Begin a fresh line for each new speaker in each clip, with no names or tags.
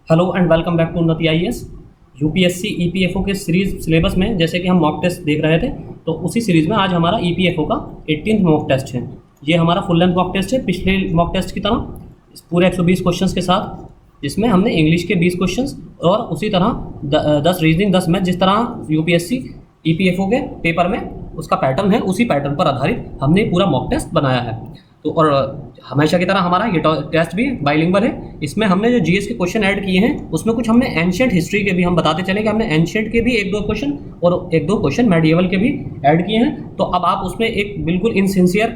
Hello and welcome back to Unnati IAS. UPSC EPFO के series syllabus में जैसे कि हम मॉक टेस्ट देख रहे थे, तो उसी सीरीज में आज हमारा ईपीएफओ का 18th मॉक टेस्ट है। ये हमारा फुल लेंथ मॉक टेस्ट है पिछले मॉक टेस्ट की तरह इस पूरे 120 क्वेश्चंस के साथ, जिसमें हमने इंग्लिश के 20 क्वेश्चंस और उसी तरह 10 रीजनिंग 10 मैथ, जिस तरह यूपीएससी ईपीएफओ के पेपर में उसका पैटर्न है, उसी पैटर्न पर आधारित हमने पूरा मॉक टेस्ट बनाया है। तो और हमेशा की तरह हमारा ये टेस्ट भी बाइलिंगुअल है। इसमें हमने जो जीएस के क्वेश्चन ऐड किए हैं, उसमें कुछ हमने एंशिएंट हिस्ट्री के भी हम बताते चले कि हमने एंशिएंट के भी 1-2 क्वेश्चन और 1-2 क्वेश्चन मेडिएवल के भी ऐड किए हैं। तो अब आप उसमें एक बिल्कुल इनसिंसियर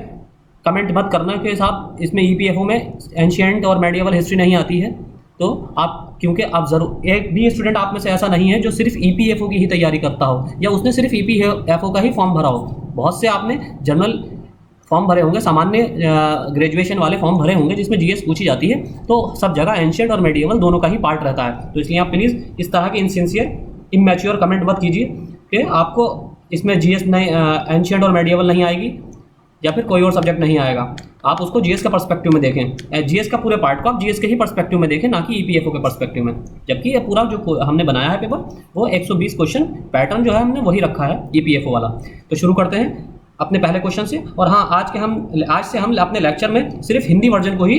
कमेंट मत करना कि साहब इसमें ईपीएफओ में एंशिएंट और मेडिएवल हिस्ट्री नहीं आती है। तो आप, क्योंकि आप जरूर, एक भी स्टूडेंट आप में से ऐसा नहीं है जो सिर्फ ईपीएफओ की ही तैयारी करता हो या उसने सिर्फ ईपीएफओ का ही फॉर्म भरा हो। बहुत से आपने जनरल फॉर्म भरे होंगे, सामान्य ग्रेजुएशन वाले फॉर्म भरे होंगे जिसमें जीएस पूछी जाती है। तो सब जगह एंशिएंट और मेडिएवल दोनों का ही पार्ट रहता है। तो इसलिए आप प्लीज़ इस तरह के इनसिंसियर इमैच्योर कमेंट मत कीजिए कि आपको इसमें जीएस नहीं, एंशिएंट और मेडिएवल नहीं आएगी या फिर कोई और सब्जेक्ट नहीं आएगा। आप उसको जीएस का पर्सपेक्टिव में देखें, जीएस का पूरे पार्ट को आप जीएस के ही पर्सपेक्टिव में देखें, ना कि ईपीएफओ के पर्सपेक्टिव में। जबकि ये पूरा जो हमने बनाया है पेपर, वो 120 क्वेश्चन पैटर्न जो है हमने वही रखा है ईपीएफओ वाला। तो शुरू करते हैं अपने पहले क्वेश्चन से। और हाँ, आज से हम अपने लेक्चर में सिर्फ हिंदी वर्जन को ही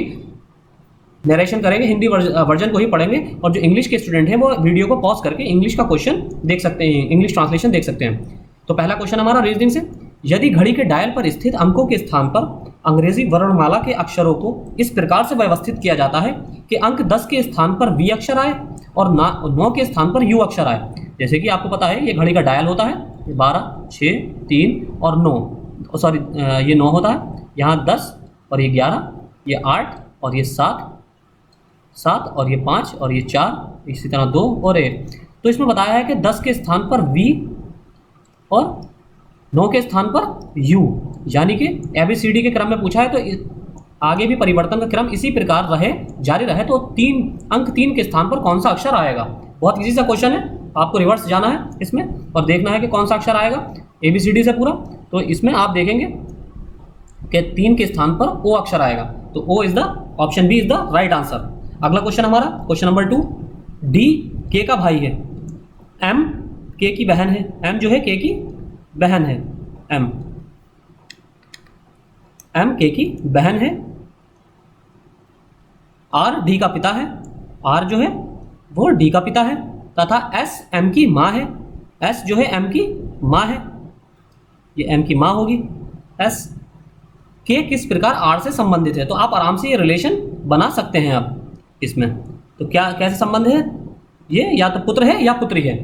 नरेशन करेंगे, हिंदी वर्जन को ही पढ़ेंगे। और जो इंग्लिश के स्टूडेंट हैं वो वीडियो को पॉज करके इंग्लिश का क्वेश्चन देख सकते हैं, इंग्लिश ट्रांसलेशन देख सकते हैं। तो पहला क्वेश्चन हमारा रीजनिंग से, यदि घड़ी के डायल पर स्थित अंकों के स्थान पर अंग्रेजी वर्णमाला के अक्षरों को इस प्रकार से व्यवस्थित किया जाता है कि अंक 10 के स्थान पर वी अक्षर आए और 9 के स्थान पर यू अक्षर आए। जैसे कि आपको पता है ये घड़ी का डायल होता है, 12, 6, 3 और 9, सॉरी ये 9 होता है, यहाँ 10 और ये 11, ये 8 और ये 7 और ये 5 और ये 4, इसी तरह 2 और 1। तो इसमें बताया है कि 10 के स्थान पर वी और 9 के स्थान पर यू, यानी कि एबीसीडी के क्रम में पूछा है तो आगे भी परिवर्तन का क्रम इसी प्रकार जारी रहे तो अंक 3 के स्थान पर कौन सा अक्षर आएगा। बहुत इजी सा क्वेश्चन है, आपको रिवर्स जाना है इसमें और देखना है कि कौन सा अक्षर आएगा एबीसीडी से पूरा। तो इसमें आप देखेंगे कि 3 के स्थान पर ओ अक्षर आएगा, तो O is the option B is the right answer. अगला क्वेश्चन हमारा क्वेश्चन नंबर 2, डी के का भाई है, एम के की बहन है। एम जो है के की बहन है, एम के की बहन है। आर डी का पिता है, आर जो है वो डी का पिता है, तथा एस एम की माँ है। एस जो है एम की माँ है, ये एम की माँ होगी। एस के किस प्रकार आर से संबंधित है, तो आप आराम से ये रिलेशन बना सकते हैं अब इसमें। तो क्या कैसे संबंध है, ये या तो पुत्र है या पुत्री है।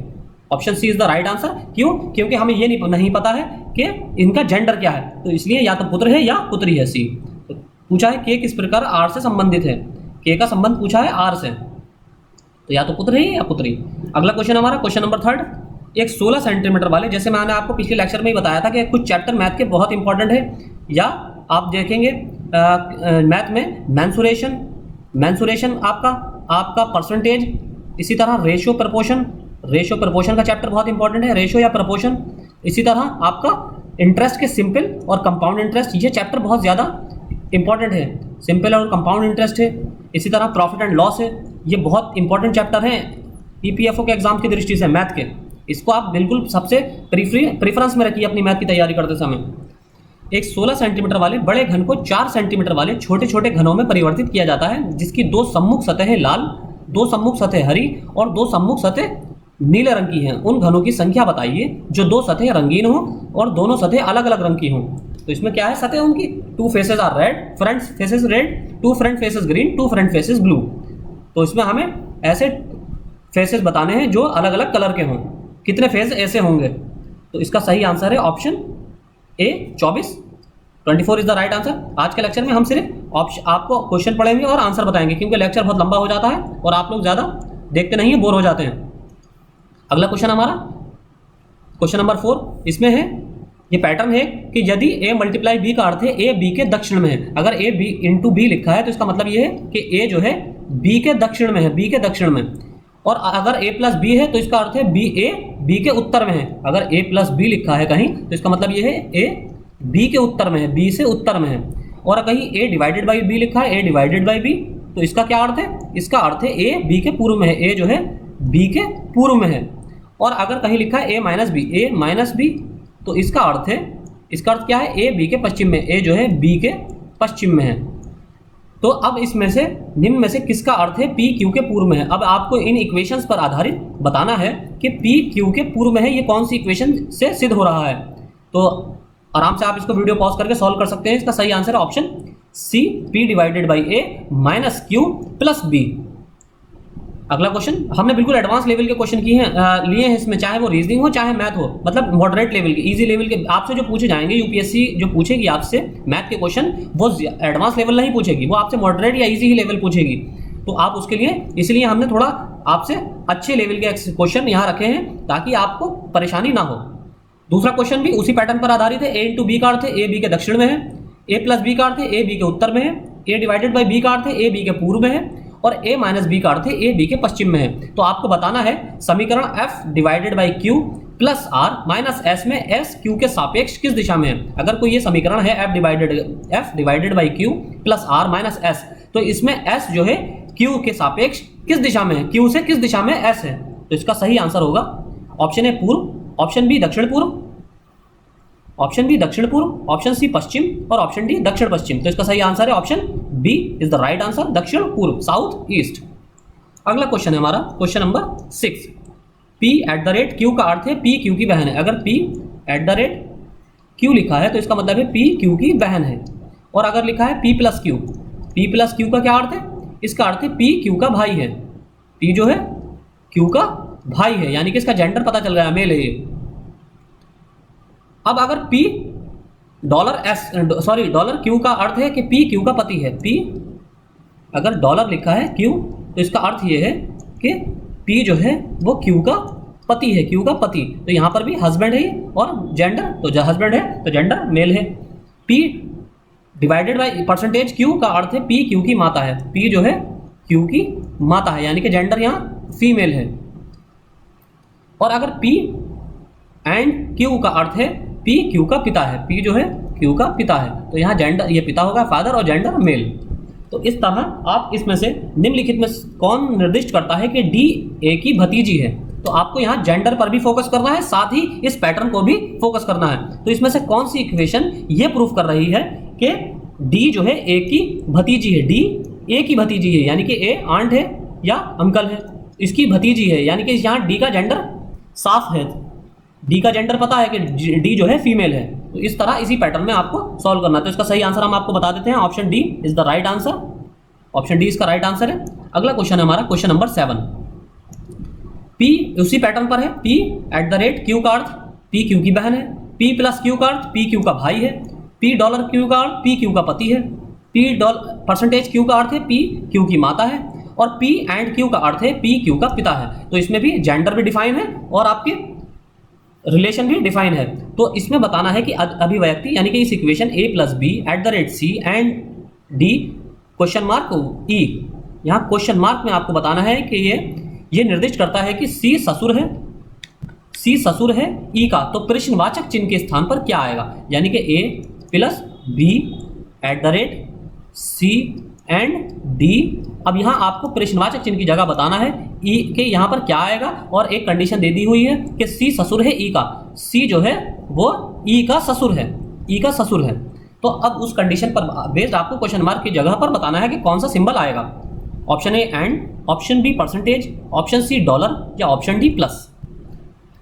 Option C is the right answer. क्यों? क्योंकि हमें ये नहीं पता है कि इनका जेंडर क्या है, तो इसलिए या तो पुत्र है या पुत्री है, सी। तो पूछा है के किस प्रकार आर से संबंधित है, के का संबंध पूछा है आर से, तो या तो पुत्र है या पुत्री। अगला क्वेश्चन हमारा क्वेश्चन नंबर 3, एक 16 सेंटीमीटर वाले, जैसे मैंने आपको पिछले लेक्चर में ही बताया था कि कुछ चैप्टर मैथ के बहुत इंपॉर्टेंट है, या आप देखेंगे मैथ में मैंसुरेशन आपका परसेंटेज, इसी तरह रेशियो प्रपोर्शन का चैप्टर बहुत इंपॉर्टेंट है, रेशियो या प्रपोर्शन। इसी तरह आपका इंटरेस्ट के सिंपल और कंपाउंड इंटरेस्ट, ये चैप्टर बहुत ज़्यादा इंपॉर्टेंट है, सिंपल और कंपाउंड इंटरेस्ट है। इसी तरह प्रॉफिट एंड लॉस है, ये बहुत इंपॉर्टेंट चैप्टर हैं ईपीएफओ के एग्जाम की दृष्टि से मैथ के। इसको आप बिल्कुल सबसे प्रीफरेंस में रखिए अपनी मैथ की तैयारी करते समय। एक 16 सेंटीमीटर वाले बड़े घन को 4 सेंटीमीटर वाले छोटे छोटे घनों में परिवर्तित किया जाता है, जिसकी 2 सम्मुख सतहें लाल, 2 सम्मुख सतह हरी और 2 सम्मुख सतह नीले रंग की हैं। उन घनों की संख्या बताइए जो 2 सतहें रंगीन हो और दोनों सतहें अलग अलग रंग की हों। तो इसमें क्या है सतह उनकी, 2 faces are red, front faces red, 2 front faces green, 2 front faces blue. तो इसमें हमें ऐसे फेसेस बताने हैं जो अलग अलग कलर के हों। कितने फेस ऐसे होंगे, तो इसका सही आंसर है option A 24 is the right answer. आज के लेक्चर में हम सिर्फ आपको क्वेश्चन पढ़ेंगे और आंसर बताएंगे, क्योंकि लेक्चर बहुत लंबा हो जाता है और आप लोग ज़्यादा देखते नहीं है, बोर हो जाते हैं। अगला क्वेश्चन हमारा क्वेश्चन नंबर 4, इसमें है ये पैटर्न है कि यदि a मल्टीप्लाई b का अर्थ है a b के दक्षिण में है। अगर a b इंटू b लिखा है तो इसका मतलब ये है कि a जो है b के दक्षिण में है, b के दक्षिण में। और अगर a प्लस b है तो इसका अर्थ है b के उत्तर में है। अगर a प्लस b लिखा है कहीं तो इसका मतलब ये है a b के उत्तर में है, b से उत्तर में है। और कहीं a डिवाइडेड बाई b लिखा है, a डिवाइडेड बाई b, तो इसका क्या अर्थ है? इसका अर्थ है ए बी के पूर्व में है, ए जो है बी के पूर्व में है। और अगर कहीं लिखा है ए माइनस बी, तो इसका अर्थ क्या है? ए बी के पश्चिम में, ए जो है बी के पश्चिम में है। तो अब इसमें से निम्न में से किसका अर्थ है पी क्यू के पूर्व में है? अब आपको इन इक्वेशंस पर आधारित बताना है कि पी क्यू के पूर्व में है, ये कौन सी इक्वेशन से सिद्ध हो रहा है। तो आराम से आप इसको वीडियो पॉज करके सॉल्व कर सकते हैं। इसका सही आंसर है option C, P divided by A minus Q plus B. अगला क्वेश्चन, हमने बिल्कुल एडवांस लेवल के क्वेश्चन लिए हैं इसमें, चाहे वो रीजनिंग हो चाहे मैथ हो, मतलब मॉडरेट लेवल के, इजी लेवल के आपसे जो पूछे जाएंगे। यूपीएससी जो पूछेगी आपसे मैथ के क्वेश्चन, वो एडवांस लेवल नहीं पूछेगी, वो आपसे मॉडरेट या इजी ही लेवल पूछेगी। तो आप उसके लिए, इसलिए हमने थोड़ा आपसे अच्छे लेवल के क्वेश्चन यहाँ रखे हैं ताकि आपको परेशानी ना हो। दूसरा क्वेश्चन भी उसी पैटर्न पर आधारित है। ए इंटू बी का अर्थ है ए बी के दक्षिण में है, ए प्लस बी का अर्थ है ए बी के उत्तर में है, ए डिवाइडेड बाई बी का अर्थ है ए बी के पूर्व में है, और ए माइनस बी का अर्थ है ए बी के पश्चिम में है। तो आपको बताना है समीकरण F divided by Q plus R minus S में एस क्यू के सापेक्ष किस दिशा में है। अगर कोई ये समीकरण है F divided by Q plus R minus S, तो इसमें एस जो है क्यू के सापेक्ष किस दिशा में है, क्यू से किस दिशा में एस है। तो इसका सही आंसर होगा ऑप्शन ए पूर्व, ऑप्शन बी दक्षिण पूर्व, ऑप्शन बी दक्षिण पूर्व, ऑप्शन सी पश्चिम और ऑप्शन डी दक्षिण पश्चिम। तो इसका सही आंसर है option B is the right answer, दक्षिण पूर्व, साउथ ईस्ट। अगला क्वेश्चन है हमारा question number 6। P at the rate Q का अर्थ है पी क्यू की बहन है। अगर P at the rate Q लिखा है तो इसका मतलब है पी क्यू की बहन है। और अगर लिखा है पी प्लस क्यू का क्या अर्थ है? इसका अर्थ है पी क्यू का भाई है। पी जो है क्यू का भाई है, यानी कि इसका जेंडर पता चल गया, मेल है ये। अब अगर P डॉलर Q का अर्थ है कि P Q का पति है। P अगर डॉलर लिखा है Q, तो इसका अर्थ ये है कि P जो है वो Q का पति है, Q का पति। तो यहाँ पर भी हस्बैंड है और जेंडर, तो हस्बैंड है तो जेंडर मेल है। P divided by percentage Q का अर्थ है P Q की माता है। P जो है Q की माता है, यानी कि जेंडर यहाँ फीमेल है। और अगर P एंड Q का अर्थ है P Q का पिता है। P जो है Q का पिता है, तो यहाँ जेंडर, ये पिता होगा फादर और जेंडर मेल। तो इस तरह आप इसमें से निम्नलिखित में कौन निर्दिष्ट करता है कि D A की भतीजी है। तो आपको यहाँ जेंडर पर भी फोकस करना है, साथ ही इस पैटर्न को भी फोकस करना है। तो इसमें से कौन सी इक्वेशन ये प्रूफ कर रही है कि D जो है A की भतीजी है, D A की भतीजी है, यानी कि A आंट है या अंकल है, इसकी भतीजी है, यानी कि यहाँ D का जेंडर साफ है, डी का जेंडर पता है कि डी जो है फीमेल है। तो इस तरह इसी पैटर्न में आपको सॉल्व करना है। तो इसका सही आंसर हम आपको बता देते हैं, option D is the right answer, option D इसका राइट आंसर है। अगला क्वेश्चन है हमारा क्वेश्चन नंबर 7। पी उसी पैटर्न पर है, P at the rate Q का अर्थ पी क्यू की बहन है, पी प्लस क्यू का अर्थ पी क्यू का भाई है, पी डॉलर क्यू का अर्थ पी क्यू का पति है, पी परसेंटेज क्यू का अर्थ है पी क्यू की माता है, और पी एंड क्यू का अर्थ है पी क्यू का पिता है। तो इसमें भी जेंडर भी डिफाइन है और आपके रिलेशन भी डिफाइन है। तो इसमें बताना है कि अभिव्यक्ति, यानी कि इस equation a plus B at the rate C and D question mark E, यहाँ क्वेश्चन मार्क में आपको बताना है कि ये निर्दिष्ट करता है कि C ससुर है E का, तो प्रश्नवाचक चिन्ह के स्थान पर क्या आएगा, यानी कि a plus B at the rate C and D. अब यहाँ आपको प्रश्नवाचक चिन्ह की जगह बताना है ई के यहाँ पर क्या आएगा, और एक कंडीशन दे दी हुई है कि सी ससुर है ई का, सी जो है वो ई का ससुर है, ई का ससुर है। तो अब उस कंडीशन पर बेस्ड आपको क्वेश्चन मार्क की जगह पर बताना है कि कौन सा सिंबल आएगा, option A and, option B percentage, option C dollar या ऑप्शन डी प्लस।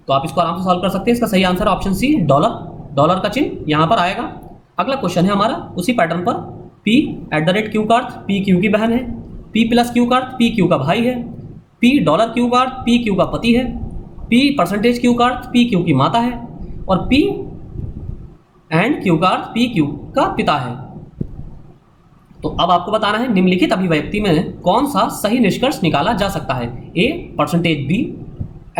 तो आप इसको आराम से सॉल्व कर सकते हैं। इसका सही आंसर ऑप्शन सी डॉलर का चिन्ह यहाँ पर आएगा। अगला क्वेश्चन है हमारा उसी पैटर्न पर, P at the rate Q का अर्थ पी क्यू की बहन है, पी प्लस क्यू का अर्थ पी क्यू का भाई है, पी डॉलर क्यू का अर्थ पी क्यू का पति है, पी परसेंटेज क्यू का अर्थ पी क्यू की माता है, और पी एंड क्यू का अर्थ पी क्यू का पिता है। तो अब आपको बताना है निम्नलिखित अभिव्यक्ति में कौन सा सही निष्कर्ष निकाला जा सकता है। A percentage B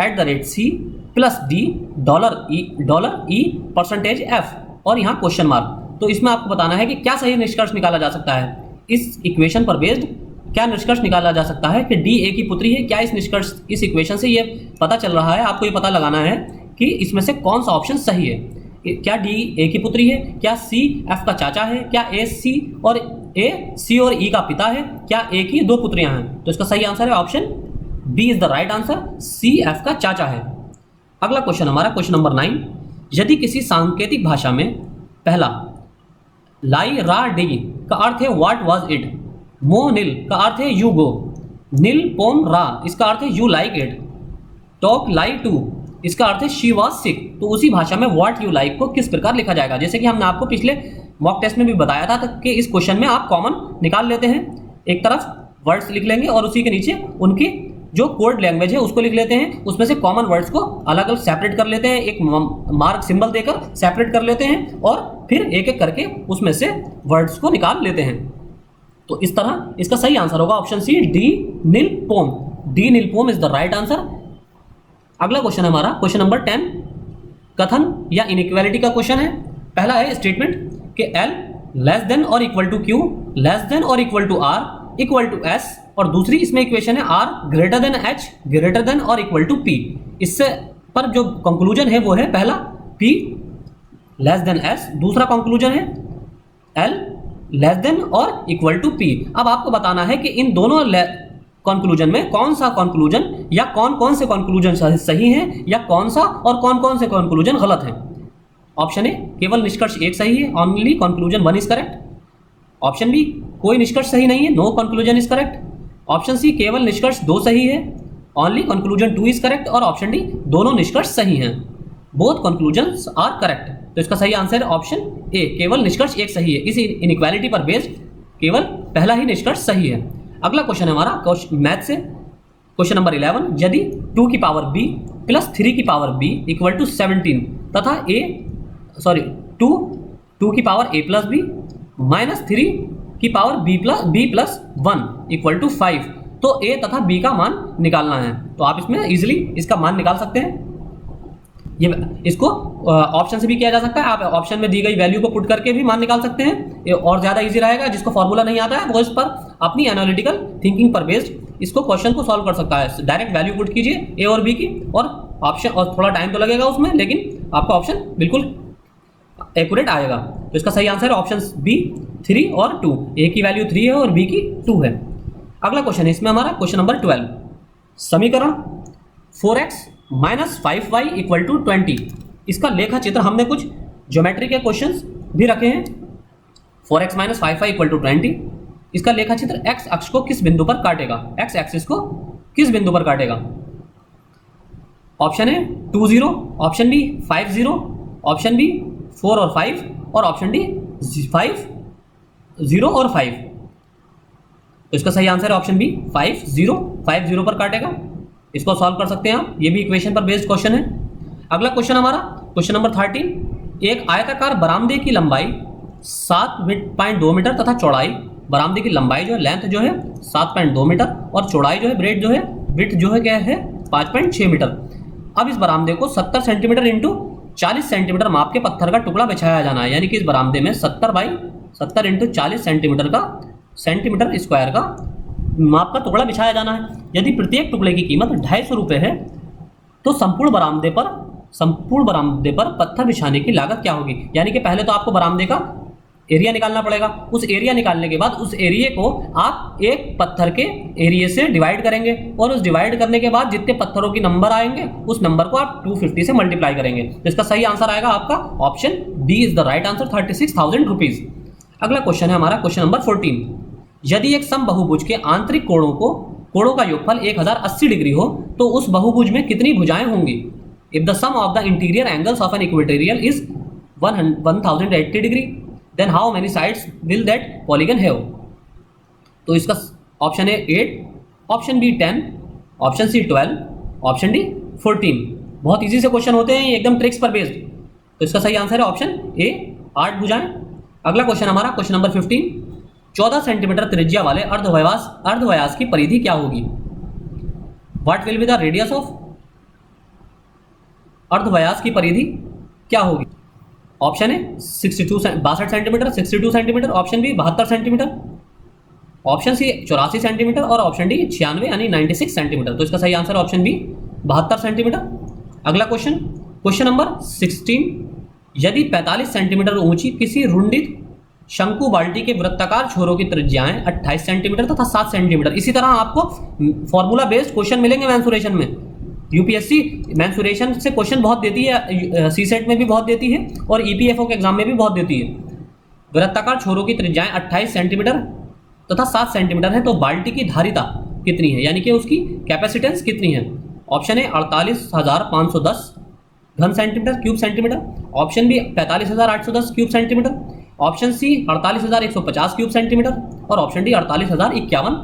at the rate C plus D dollar E percentage F, और यहाँ क्वेश्चन मार्क। तो इसमें आपको बताना है कि क्या सही निष्कर्ष निकाला जा सकता है, इस इक्वेशन पर बेस्ड क्या निष्कर्ष निकाला जा सकता है कि डी ए की पुत्री है। क्या इस इक्वेशन से ये पता चल रहा है, आपको ये पता लगाना है कि इसमें से कौन सा ऑप्शन सही है। क्या डी ए की पुत्री है, क्या सी एफ का चाचा है, क्या ए सी और ए सी और ई का पिता है, क्या ए की दो पुत्रियां हैं? तो इसका सही आंसर है option B is the right answer, C F का चाचा है। अगला क्वेश्चन हमारा क्वेश्चन नंबर 9, यदि किसी सांकेतिक भाषा में पहला लाई रा डी का अर्थ है व्हाट वाज इट, मो नील का अर्थ है यू गो, नील पोम रा इसका अर्थ है you like it, talk lie to इसका अर्थ है शी वाज सिक, तो उसी भाषा में व्हाट यू लाइक को किस प्रकार लिखा जाएगा? जैसे कि हमने आपको पिछले मॉक टेस्ट में भी बताया था कि इस क्वेश्चन में आप कॉमन निकाल लेते हैं, एक तरफ वर्ड्स लिख लेंगे और उसी के नीचे उनकी जो कोड लैंग्वेज है उसको लिख लेते हैं, उसमें से कॉमन वर्ड्स को अलग अलग सेपरेट कर लेते हैं, एक मार्क सिंबल देकर सेपरेट कर लेते हैं और फिर एक एक करके उसमें से वर्ड्स को निकाल लेते हैं। तो इस तरह इसका सही आंसर होगा ऑप्शन सी डी नील पोम, डी नील पोम इज द राइट आंसर। अगला क्वेश्चन हमारा क्वेश्चन नंबर 10, कथन या इनइक्वालिटी का क्वेश्चन है। पहला है स्टेटमेंट कि एल लेस देन और equal to Q, less than और equal to R, equal to S, और दूसरी इसमें इक्वेशन है R greater than H, greater than और इक्वल टू पी। इससे पर जो कंक्लूजन है वो है पहला पी लेस देन एस, दूसरा कंक्लूजन है एल लेस देन और इक्वल टू पी। अब आपको बताना है कि इन दोनों कंक्लूजन में कौन सा कंक्लूजन या कौन कौन से कंक्लूजन सही हैं या कौन सा और कौन कौन से कंक्लूजन गलत हैं। ऑप्शन ए केवल निष्कर्ष एक सही है, only conclusion 1 is correct. Option B कोई निष्कर्ष सही नहीं है, no conclusion is correct. Option C केवल निष्कर्ष 2 सही है, ओनली कंक्लूजन 2 इज करेक्ट। और ऑप्शन डी दोनों निष्कर्ष सही हैं, बोथ कंक्लूजन्स आर करेक्ट। तो इसका सही आंसर है ऑप्शन ए केवल निष्कर्ष एक सही है। इस इनइक्वालिटी पर बेस्ड केवल पहला ही निष्कर्ष सही है। अगला क्वेश्चन है हमारा मैथ से क्वेश्चन नंबर 11, यदि 2 की पावर b प्लस 3 की पावर b इक्वल टू 17 तथा टू की power a plus b minus 3 की power b plus 1 equal to 5, तो a तथा b का मान निकालना है। तो आप इसमें इजीली इसका मान निकाल सकते हैं। ये इसको ऑप्शन से भी किया जा सकता है, आप ऑप्शन में दी गई वैल्यू को पुट करके भी मान निकाल सकते हैं, ये और ज़्यादा इजी रहेगा। जिसको फॉर्मूला नहीं आता है वो इस पर अपनी एनालिटिकल थिंकिंग पर बेस्ड इसको क्वेश्चन को सॉल्व कर सकता है। डायरेक्ट वैल्यू पुट कीजिए ए और बी की, और ऑप्शन और थोड़ा टाइम तो लगेगा उसमें, लेकिन आपका ऑप्शन बिल्कुल एक्यूरेट आएगा। तो इसका सही आंसर है ऑप्शन बी 3 और 2, ए की वैल्यू 3 है और बी की 2 है। अगला क्वेश्चन है इसमें हमारा क्वेश्चन नंबर 12, समीकरण 4x minus 5y equal to 20, इसका लेखा चित्र हमने कुछ ज्योमेट्री के क्वेश्चंस भी रखे हैं। 4x minus 5y equal to 20, इसका लेखा चित्र x अक्ष को किस बिंदु पर काटेगा, x एक्सिस को किस बिंदु पर काटेगा? ऑप्शन है 2 0, ऑप्शन बी 5 0, ऑप्शन बी 4 और 5, और ऑप्शन डी 5 0 और 5। तो इसका सही आंसर है ऑप्शन बी 5 0 पर काटेगा। इसको सॉल्व कर सकते हैं आप, ये भी इक्वेशन पर बेस्ड क्वेश्चन है। अगला क्वेश्चन हमारा क्वेश्चन नंबर 13, एक आयताकार बरामदे की लंबाई 7.2 मीटर तथा चौड़ाई, बरामदे की लंबाई जो है लेंथ जो है 7.2 मीटर और चौड़ाई जो है ब्रेड जो है क्या है 5.6 मीटर। अब इस बरामदे को 70 सेंटीमीटर इंटू 40 सेंटीमीटर माप के पत्थर का टुकड़ा बिछाया जाना है, यानी कि इस बरामदे में 70 इंटू 40 सेंटीमीटर स्क्वायर का माप का टुकड़ा बिछाया जाना है। यदि प्रत्येक टुकड़े की कीमत 250 रुपये है तो संपूर्ण बरामदे पर पत्थर बिछाने की लागत क्या होगी? यानी कि पहले तो आपको बरामदे का एरिया निकालना पड़ेगा, उस एरिया निकालने के बाद उस एरिया को आप एक पत्थर के एरिया से डिवाइड करेंगे, और उस डिवाइड करने के बाद जितने पत्थरों की नंबर आएंगे उस नंबर को आप 250 से मल्टीप्लाई करेंगे। तो इसका सही आंसर आएगा आपका option B is the right answer, 36,000 rupees. अगला क्वेश्चन है हमारा क्वेश्चन नंबर 14, यदि एक समबाहुभुज के आंतरिक कोणों का योगफल 1080 डिग्री हो तो उस बहुभुज में कितनी भुजाएं होंगी? If the sum of the interior angles of an equatorial is 1080 degree, then how many sides will that polygon have? तो इसका ऑप्शन है 8, option B 10, option C 12, option D 14। बहुत इजी से क्वेश्चन होते हैं, एकदम ट्रिक्स पर बेस्ड। तो इसका सही आंसर है ऑप्शन ए 8 भुजाएं। अगला क्वेश्चन हमारा क्वेश्चन नंबर 15, 14 सेंटीमीटर त्रिज्या वाले अर्धव्यास की परिधि क्या होगी? What will be the radius of? अर्धव्यास की परिधि क्या होगी? ऑप्शन है 62 centimetre, option B 72 centimetre, option C 84 centimetre और ऑप्शन डी 96 यानी 96 सेंटीमीटर। तो इसका सही आंसर ऑप्शन बी 72 सेंटीमीटर। अगला क्वेश्चन नंबर 16, यदि 45 सेंटीमीटर ऊंची किसी रुंडित शंकु बाल्टी के वृत्ताकार छोरों की त्रिज्याएं 28 सेंटीमीटर तथा 7 सेंटीमीटर। इसी तरह आपको फॉर्मूला बेस्ड क्वेश्चन मिलेंगे मेंसुरेशन में। यूपीएससी मेंसुरेशन से क्वेश्चन बहुत देती है, सीसेट में भी बहुत देती है और ईपीएफओ के एग्जाम में भी बहुत देती है। वृत्ताकार छोरों की त्रिज्याएं 28 सेंटीमीटर तथा 7 सेंटीमीटर है, तो बाल्टी की धारिता कितनी है, यानी कि उसकी कैपेसिटेंस कितनी है। ऑप्शन ए 48,510 घन centimetre cube centimetre, option B 45,810 cube centimetre, option C 48,150 cube centimetre और ऑप्शन डी 48,051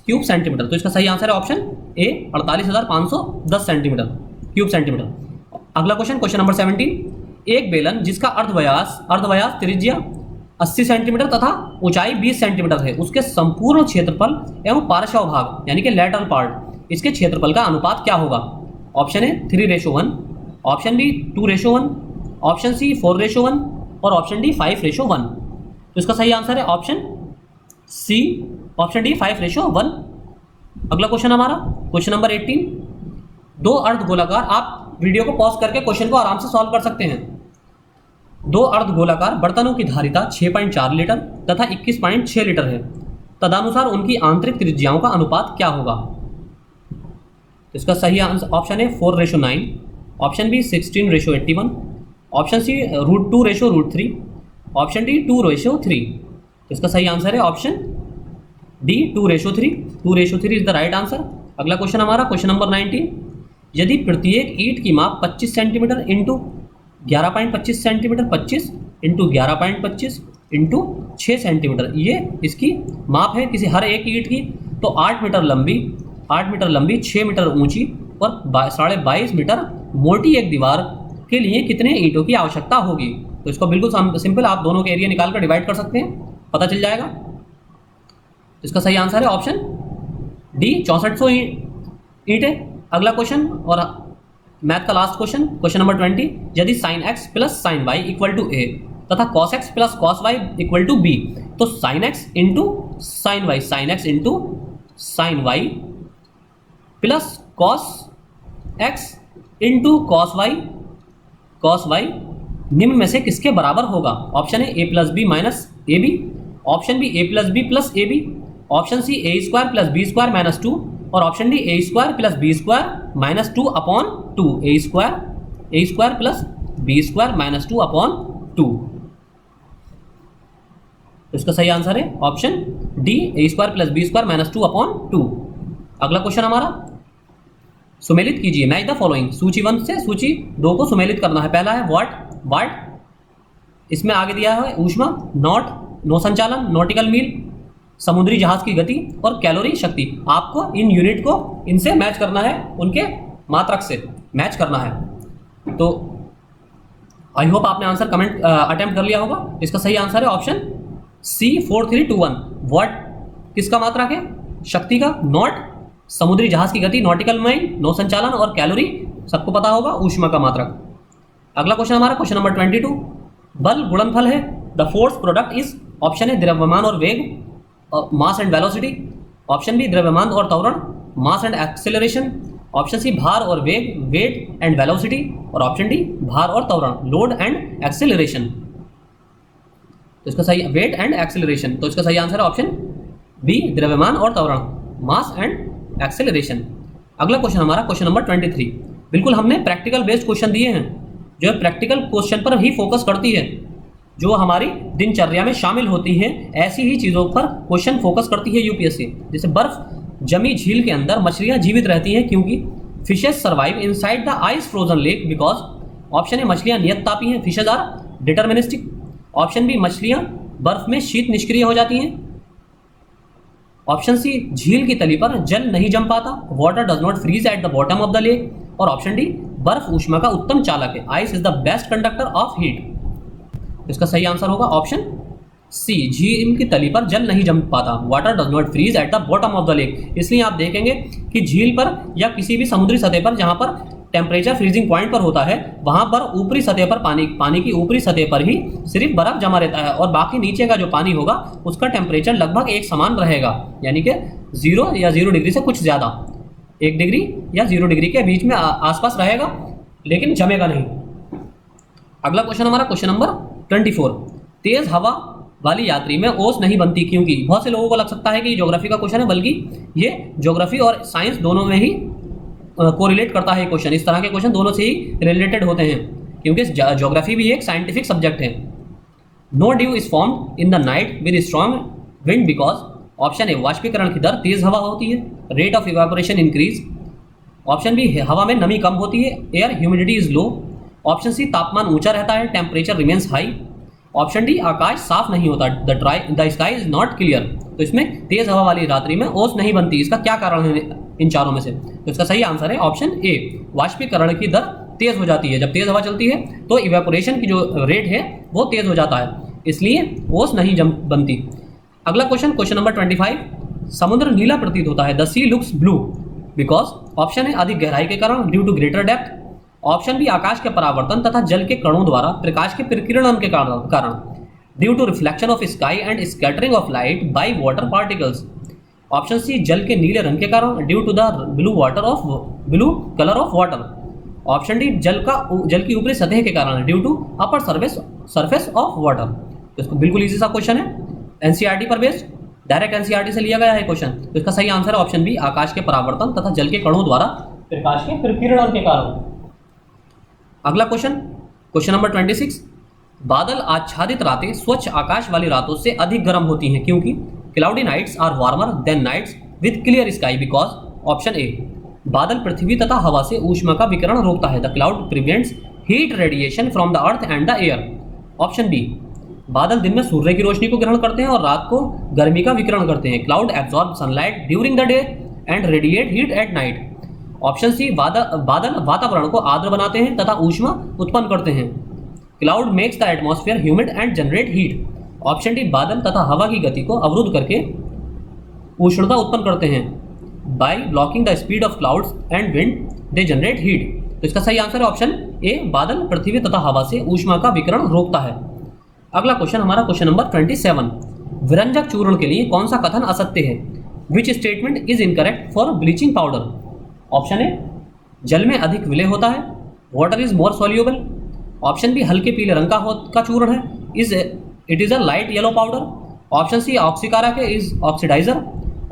क्यूब सेंटीमीटर। तो इसका सही आंसर है option A 48,510 centimetre cube centimetre. अगला क्वेश्चन, क्वेश्चन नंबर 17। एक बेलन जिसका अर्धव्यास त्रिज्या 80 सेंटीमीटर तथा ऊंचाई 20 सेंटीमीटर है, उसके संपूर्ण क्षेत्रफल एवं पार्श्व भाग यानी कि लैटरल पार्ट, इसके क्षेत्रफल का अनुपात क्या होगा। Option A 3:1, option B 2:1, option C 4:1 और ऑप्शन डी 5:1। तो इसका सही आंसर है ऑप्शन सी, ऑप्शन डी 5:1। अगला क्वेश्चन हमारा क्वेश्चन नंबर 18। दो अर्धगोलाकार, आप वीडियो को पॉज करके क्वेश्चन को आराम से सॉल्व कर सकते हैं। दो अर्धगोलाकार बर्तनों की धारिता 6.4 लीटर तथा 21.6 लीटर है, तदनुसार उनकी आंतरिक त्रिज्याओं का अनुपात क्या होगा। इसका सही आंसर ऑप्शन है 4:9, option B 16:81, option C √2:√3, option D 2:3। इसका सही आंसर है option D 2:3। 2:3 is the right answer. अगला क्वेश्चन हमारा क्वेश्चन नंबर 19। यदि प्रत्येक ईंट की माप 25 centimetre into 11.25 centimetre, 25 into 11.25 into 6 centimetre, ये इसकी माप है किसी हर एक ईंट की, तो 8 मीटर लंबी 6 मीटर ऊंची और 22.5 मीटर मोटी एक दीवार के लिए कितने ईंटों की आवश्यकता होगी। तो इसको बिल्कुल सिंपल, आप दोनों के एरिया निकाल कर डिवाइड कर सकते हैं, पता चल जाएगा। इसका सही आंसर है ऑप्शन डी 6400 ईंट है। अगला क्वेश्चन और मैथ का लास्ट क्वेश्चन, क्वेश्चन नंबर 20। यदि sin x plus sin y equal to a तथा cos x plus cos y equal to b, तो sin x into sin y plus cos x into cos y निम्न में से किसके बराबर होगा। Option है a plus B minus A B, option B a plus B plus A B, option C a² plus b² minus 2 और option D a² plus b² minus 2 upon 2। a² plus b² minus 2 upon 2। तो इसका सही answer है option D a² plus b² minus 2 upon 2। अगला question हमारा, सुमेलित कीजिए match the following. सूची 1 से सूची 2 को सुमेलित करना है। पहला है वाट, इसमें आगे दिया है ऊष्मा, नॉट नौ संचालन, नॉटिकल मील समुद्री जहाज की गति और कैलोरी शक्ति। आपको इन यूनिट को इनसे मैच करना है, उनके मात्रक से मैच करना है। तो आई होप आपने आंसर कमेंट अटेम्प्ट कर लिया होगा। इसका सही आंसर है ऑप्शन सी 4321। वाट किसका मात्रक है, शक्ति का, नॉट समुद्री जहाज की गति, नॉटिकल माइल नौ संचालन और कैलोरी सबको पता होगा, ऊष्मा का मात्रक। अगला क्वेश्चन हमारा क्वेश्चन नंबर 22। बल गुणनफल है, the force product is, option है द्रव्यमान और वेग, mass and velocity, option B द्रव्यमान और त्वरण, mass and acceleration, option C भार और वेग, वेट एंड वेलोसिटी और ऑप्शन डी भार और त्वरण, लोड एंड एक्सेलरेशन। तो इसका सही वेट एंड एक्सेलरेशन, तो इसका सही आंसर है ऑप्शन बी द्रव्यमान और त्वरण, मास एंड एक्सेलरेशन। अगला क्वेश्चन हमारा क्वेश्चन नंबर 23। बिल्कुल हमने प्रैक्टिकल बेस्ड क्वेश्चन दिए हैं, जो प्रैक्टिकल क्वेश्चन पर ही फोकस करती है, जो हमारी दिनचर्या में शामिल होती है, ऐसी ही चीज़ों पर क्वेश्चन फोकस करती है यूपीएससी। जैसे बर्फ जमी झील के अंदर मछलियां जीवित रहती हैं क्योंकि fishes survive inside the ice frozen lake because, option है मछलियां नियत तापी हैं, fishes are deterministic, option B मछलियां बर्फ में शीत निष्क्रिय हो जाती हैं, ऑप्शन सी झील की तली पर जल नहीं जम पाता, water does not freeze at the bottom of the lake, और ऑप्शन डी बर्फ ऊष्मा का उत्तम चालक है, ice is the best conductor of heat. इसका सही आंसर होगा ऑप्शन सी, झील की तली पर जल नहीं जम पाता, water does not freeze at the bottom of the lake. इसलिए आप देखेंगे कि झील पर या किसी भी समुद्री सतह पर जहां पर टेम्परेचर फ्रीजिंग पॉइंट पर होता है, वहां पर ऊपरी सतह पर पानी की ऊपरी सतह पर ही सिर्फ बर्फ जमा रहता है और बाकी नीचे का जो पानी होगा उसका टेम्परेचर लगभग एक समान रहेगा, यानी कि 0 या 0 डिग्री से कुछ ज़्यादा, 1 डिग्री या 0 डिग्री के बीच में आसपास रहेगा, लेकिन जमेगा नहीं। अगला क्वेश्चन हमारा क्वेश्चन नंबर 24। तेज हवा वाली यात्री में ओस नहीं बनती क्योंकि। बहुत से लोगों को लग सकता है कि ज्योग्राफी का क्वेश्चन है, बल्कि ये ज्योग्राफी और साइंस दोनों में ही कोरिलेट करता है क्वेश्चन। इस तरह के क्वेश्चन दोनों से ही रिलेटेड होते हैं, क्योंकि ज्योग्राफी भी एक साइंटिफिक सब्जेक्ट है। No dew is formed in the night with strong wind because. Option A वाष्पीकरण की दर तेज हवा होती है, rate of evaporation increase. Option B हवा में नमी कम होती है, air humidity is low. Option C तापमान ऊंचा रहता है, temperature remains high. Option D आकाश साफ नहीं होता, the sky is not clear. तो इसमें तेज हवा वाली रात्रि में ओस नहीं बनती, इसका क्या कारण है इन चारों में से? तो इसका सही आंसर है ऑप्शन ए, वाष्पीकरण की दर तेज हो जाती है। जब तेज हवा चलती है तो इवेपोरेशन की जो रेट है वो तेज हो जाता है, इसलिए ओस नहीं बनती। अगला क्वेश्चन नंबर 25, समुद्र नीला प्रतीत होता है, the sea looks blue because. Option है अधिक गहराई के कारण, due to greater depth. Option B आकाश के परावर्तन तथा जल के कणों द्वारा प्रकाश के प्रकीर्णन के कारण, due to reflection of sky and scattering of light by water particles. Option C जल के नीले रंग के कारण, due to the blue colour of water. Option D जल की ऊपरी सतह के कारण, due to upper surface of water. तो इसको बिल्कुल इजी सा क्वेश्चन है, एनसीईआरटी पर बेस्ड, डायरेक्ट एनसीईआरटी से लिया गया है क्वेश्चन। तो इसका सही आंसर है ऑप्शन बी, आकाश के परावर्तन तथा जल के कणों द्वारा प्रकाश के प्रकीर्णन के कारण। अगला क्वेश्चन नंबर 26, बादल आच्छादित रातें स्वच्छ आकाश वाली रातों से अधिक गर्म होती हैं क्योंकि। Cloudy nights are warmer than nights with clear sky because. Option A, बादल पृथ्वी तथा हवा से ऊष्मा का विकिरण रोकता है, the cloud prevents heat radiation from the earth and the air. Option B, बादल दिन में सूर्य की रोशनी को ग्रहण करते हैं और रात को गर्मी का विकिरण करते हैं, cloud absorb sunlight during the day and radiate heat at night. Option C, बादल वातावरण को आर्द्र बनाते हैं तथा ऊष्मा उत्पन्न करते हैं, cloud makes the atmosphere humid and generate heat. Option D, बादल तथा हवा की गति को अवरुद्ध करके उष्णता उत्पन्न करते हैं, by blocking the speed of clouds and wind they generate heat. तो इसका सही आंसर है ऑप्शन ए, बादल पृथ्वी तथा हवा से ऊष्मा का विकिरण रोकता है। अगला क्वेश्चन हमारा क्वेश्चन नंबर 27, विरंजक चूर्ण के लिए कौन सा कथन असत्य है? Which statement is incorrect for bleaching powder? Option A, जल में अधिक विलय होता है, water is more soluble. Option B, हल्के पीले रंग का चूर्ण है, it is a light yellow powder. Option C, ऑक्सीकारक है, इज ऑक्सीडाइजर।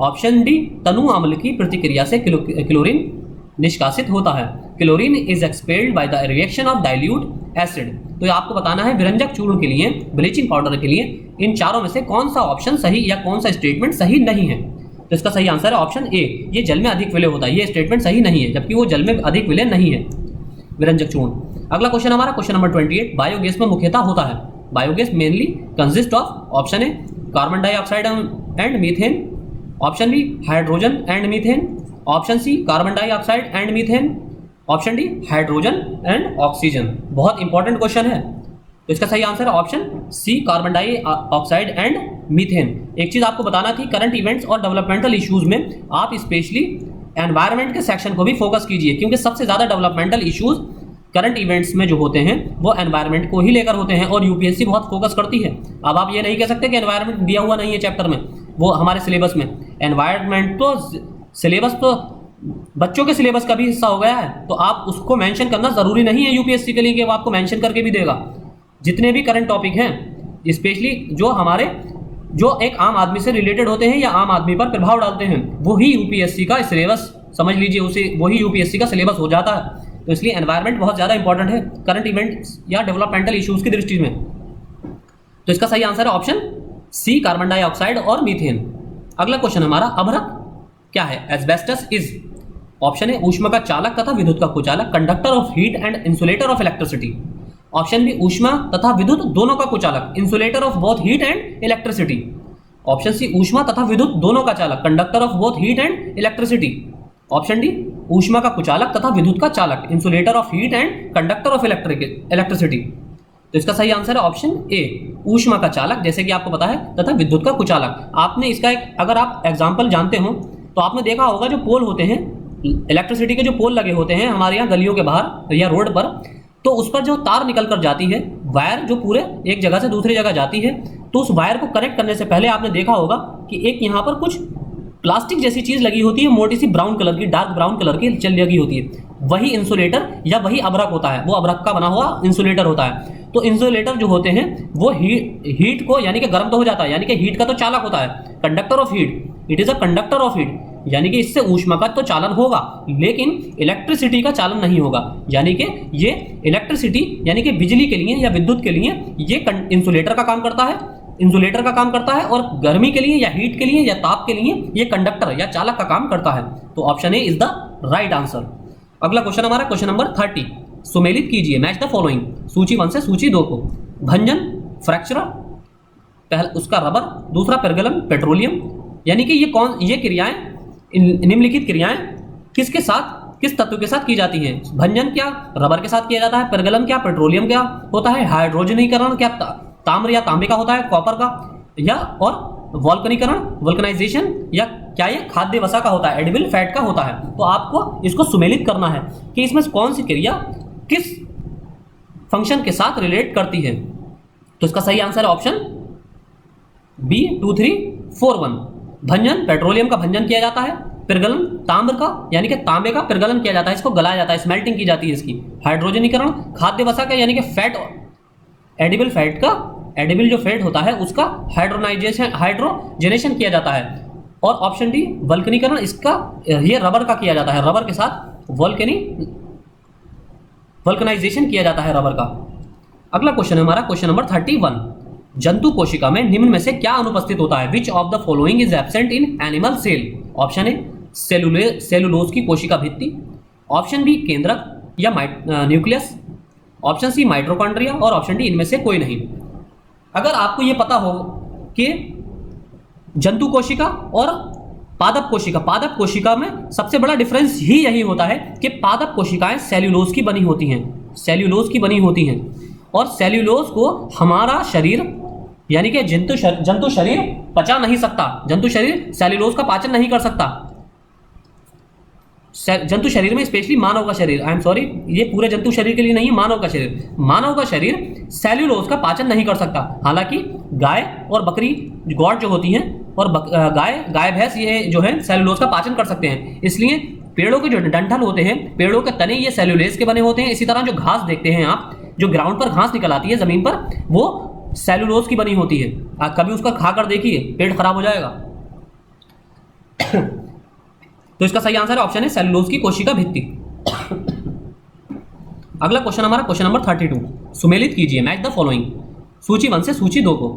ऑप्शन डी, तनु अम्ल की प्रतिक्रिया से क्लोरीन निष्कासित होता है, chlorine is expelled by the reaction of dilute acid. तो आपको बताना है विरंजक चूर्ण के लिए, ब्लीचिंग पाउडर के लिए इन चारों में से कौन सा ऑप्शन सही या कौन सा स्टेटमेंट सही नहीं है। तो इसका सही आंसर है ऑप्शन ए, ये जल में अधिक विलय होता है, ये स्टेटमेंट सही नहीं है, जबकि वो जल में अधिक विलय नहीं है विरंजक चूर्ण। अगला क्वेश्चन हमारा क्वेश्चन नंबर 28, बायोगैस में मुख्यतः होता है, biogas mainly consist of. Option A, carbon dioxide and methane. Option B, hydrogen and methane. Option C, carbon dioxide and methane. Option D, hydrogen and oxygen. बहुत इंपॉर्टेंट क्वेश्चन है, तो इसका सही answer है option C, carbon dioxide and methane. एक चीज आपको बताना थी, करंट इवेंट्स और डेवलपमेंटल इश्यूज में आप स्पेशली एनवायरनमेंट के सेक्शन को भी फोकस कीजिए, क्योंकि सबसे ज्यादा डेवलपमेंटल इश्यूज करंट इवेंट्स में जो होते हैं वो एनवायरनमेंट को ही लेकर होते हैं और यूपीएससी बहुत फोकस करती है। अब आप ये नहीं कह सकते कि एनवायरनमेंट दिया हुआ नहीं है चैप्टर में, वो हमारे सिलेबस में। एनवायरनमेंट तो सिलेबस तो बच्चों के सिलेबस का भी हिस्सा हो गया है, तो आप उसको मेंशन करना जरूरी नहीं है यूपीएससी के लिए कि वो आपको मेंशन करके भी देगा। जितने भी करंट टॉपिक हैं, स्पेशली जो एक आम आदमी से रिलेटेड होते हैं या आम आदमी पर प्रभाव डालते हैं, वही यूपीएससी का सिलेबस समझ लीजिए, उसे वही यूपीएससी का सिलेबस हो जाता है। तो इसलिए एनवायरनमेंट बहुत ज़्यादा इंपॉर्टेंट है करंट इवेंट्स या डेवलपमेंटल इश्यूज की दृष्टि में। तो इसका सही आंसर है ऑप्शन सी, कार्बन डाइऑक्साइड और मीथेन। अगला क्वेश्चन हमारा, अभ्रक क्या है? Asbestos is. ऑप्शन ए, ऊष्मा का चालक तथा विद्युत का कुचालक, conductor of heat and insulator of electricity. Option B, ऊष्मा तथा विद्युत दोनों का कुचालक, insulator of both heat and electricity. Option C, ऊष्मा तथा विद्युत दोनों का चालक, conductor of both heat and electricity. Option D, ऊष्मा का कुचालक तथा विद्युत का चालक, insulator of heat and conductor of electricity. तो इसका सही आंसर है ऑप्शन ए, ऊष्मा का चालक, जैसे कि आपको पता है, तथा विद्युत का कुचालक। आपने इसका एक, अगर आप एग्जाम्पल जानते हो तो आपने देखा होगा जो पोल होते हैं, इलेक्ट्रिसिटी के जो पोल लगे होते हैं हमारे यहाँ गलियों के बाहर या रोड पर, तो उस पर जो तार निकल कर जाती है, वायर जो पूरे एक जगह से दूसरी जगह जाती है, तो उस वायर को कनेक्ट करने से पहले आपने देखा होगा कि एक यहाँ पर कुछ प्लास्टिक जैसी चीज लगी होती है, मोटी सी ब्राउन कलर की, डार्क ब्राउन कलर की चल लगी होती है, वही इंसुलेटर या वही अभ्रक होता है, वो अभ्रक का बना हुआ इंसुलेटर होता है। तो इंसुलेटर जो होते हैं वो हीट को यानी कि गर्म तो हो जाता है, यानी कि हीट का तो चालक होता है, conductor of heat, it is a conductor of heat, यानी कि इससे ऊष्मा का तो चालन होगा लेकिन इलेक्ट्रिसिटी का चालन नहीं होगा। यानी कि ये इलेक्ट्रिसिटी यानी कि बिजली के लिए या विद्युत के लिए ये इंसुलेटर का काम करता है, इंसुलेटर का काम करता है, और गर्मी के लिए या हीट के लिए या ताप के लिए ये कंडक्टर या चालक का काम करता है। तो option A is the right answer. अगला क्वेश्चन हमारा क्वेश्चन नंबर 30, सुमेलित कीजिए, मैच द फॉलोइंग, सूची 1 से सूची 2 को। भंजन फ्रैक्चर, पहला उसका रबर, दूसरा पेरगलन पेट्रोलियम, यानी कि ये क्रियाएं, निम्नलिखित क्रियाएं किसके साथ, किस तत्व के साथ की जाती हैं। भंजन क्या रबर के साथ किया जाता है, पेरगलन क्या पेट्रोलियम क्या होता है, हाइड्रोजनीकरण क्या ताम्र या तांबे का होता है, कॉपर का, या और वोल्कनीकरण वोल्कनाइजेशन या क्या ये खाद्य वसा का होता है, एडिबल फैट का होता है। तो आपको इसको सुमेलित करना है कि इसमें कौन सी क्रिया किस फंक्शन के साथ रिलेट करती है। तो इसका सही आंसर है ऑप्शन बी 2 3 4 1। भंजन पेट्रोलियम का भंजन किया जाता है, पिरगलन ताम्र का यानी कि तांबे का पिरगलन किया जाता है, इसको गलाया जाता है, स्मेल्टिंग की जाती है इसकी। हाइड्रोजनीकरण खाद्य वसा का यानी कि फैट, एडिबल फैट का, एडिबल जो फैट होता है उसका हाइड्रोजनेशन किया जाता है। और ऑप्शन डी वल्कनीकरण, इसका ये रबर का किया जाता है, रबर के साथ वल्कनाइजेशन किया जाता है रबर का। अगला क्वेश्चन है हमारा क्वेश्चन नंबर 31, जंतु कोशिका में निम्न में से क्या अनुपस्थित होता है, which of the following is absent in animal cell. Option A cellulose की कोशिका भित्ति, ऑप्शन बी केंद्रक या न्यूक्लियस, ऑप्शन सी माइटोकॉन्ड्रिया, और ऑप्शन डी इनमें से कोई नहीं। अगर आपको यह पता हो कि जंतु कोशिका और पादप कोशिका में सबसे बड़ा डिफरेंस ही यही होता है कि पादप कोशिकाएं सेल्यूलोज की बनी होती हैं, और सेल्यूलोज को हमारा शरीर यानी कि जंतु शरीर पचा नहीं सकता, जंतु शरीर सेल्यूलोज का पाचन नहीं कर सकता। जंतु शरीर में स्पेशली मानव का शरीर, आई एम सॉरी ये पूरे जंतु शरीर के लिए नहीं है, मानव का शरीर सेल्यूलोज का पाचन नहीं कर सकता। हालांकि गाय और बकरी गॉड जो होती हैं और गाय भैंस ये जो है सेल्यूलोज का पाचन कर सकते हैं। इसलिए पेड़ों के जो डंठल होते हैं, पेड़ों के तने ये सेल्यूलोज के बने होते हैं। इसी तरह जो घास देखते हैं आप, जो ग्राउंड पर घास निकल आती है जमीन पर, वो सेल्यूलोज की बनी होती है। आप कभी उसका खाकर देखिए, पेट खराब हो जाएगा। तो इसका सही आंसर है ऑप्शन है सेल्यूलोज की कोशिका भित्ति। अगला क्वेश्चन हमारा क्वेश्चन नंबर 32, सुमेलित कीजिए, मैच द फॉलोइंग, सूची 1 से सूची 2 को।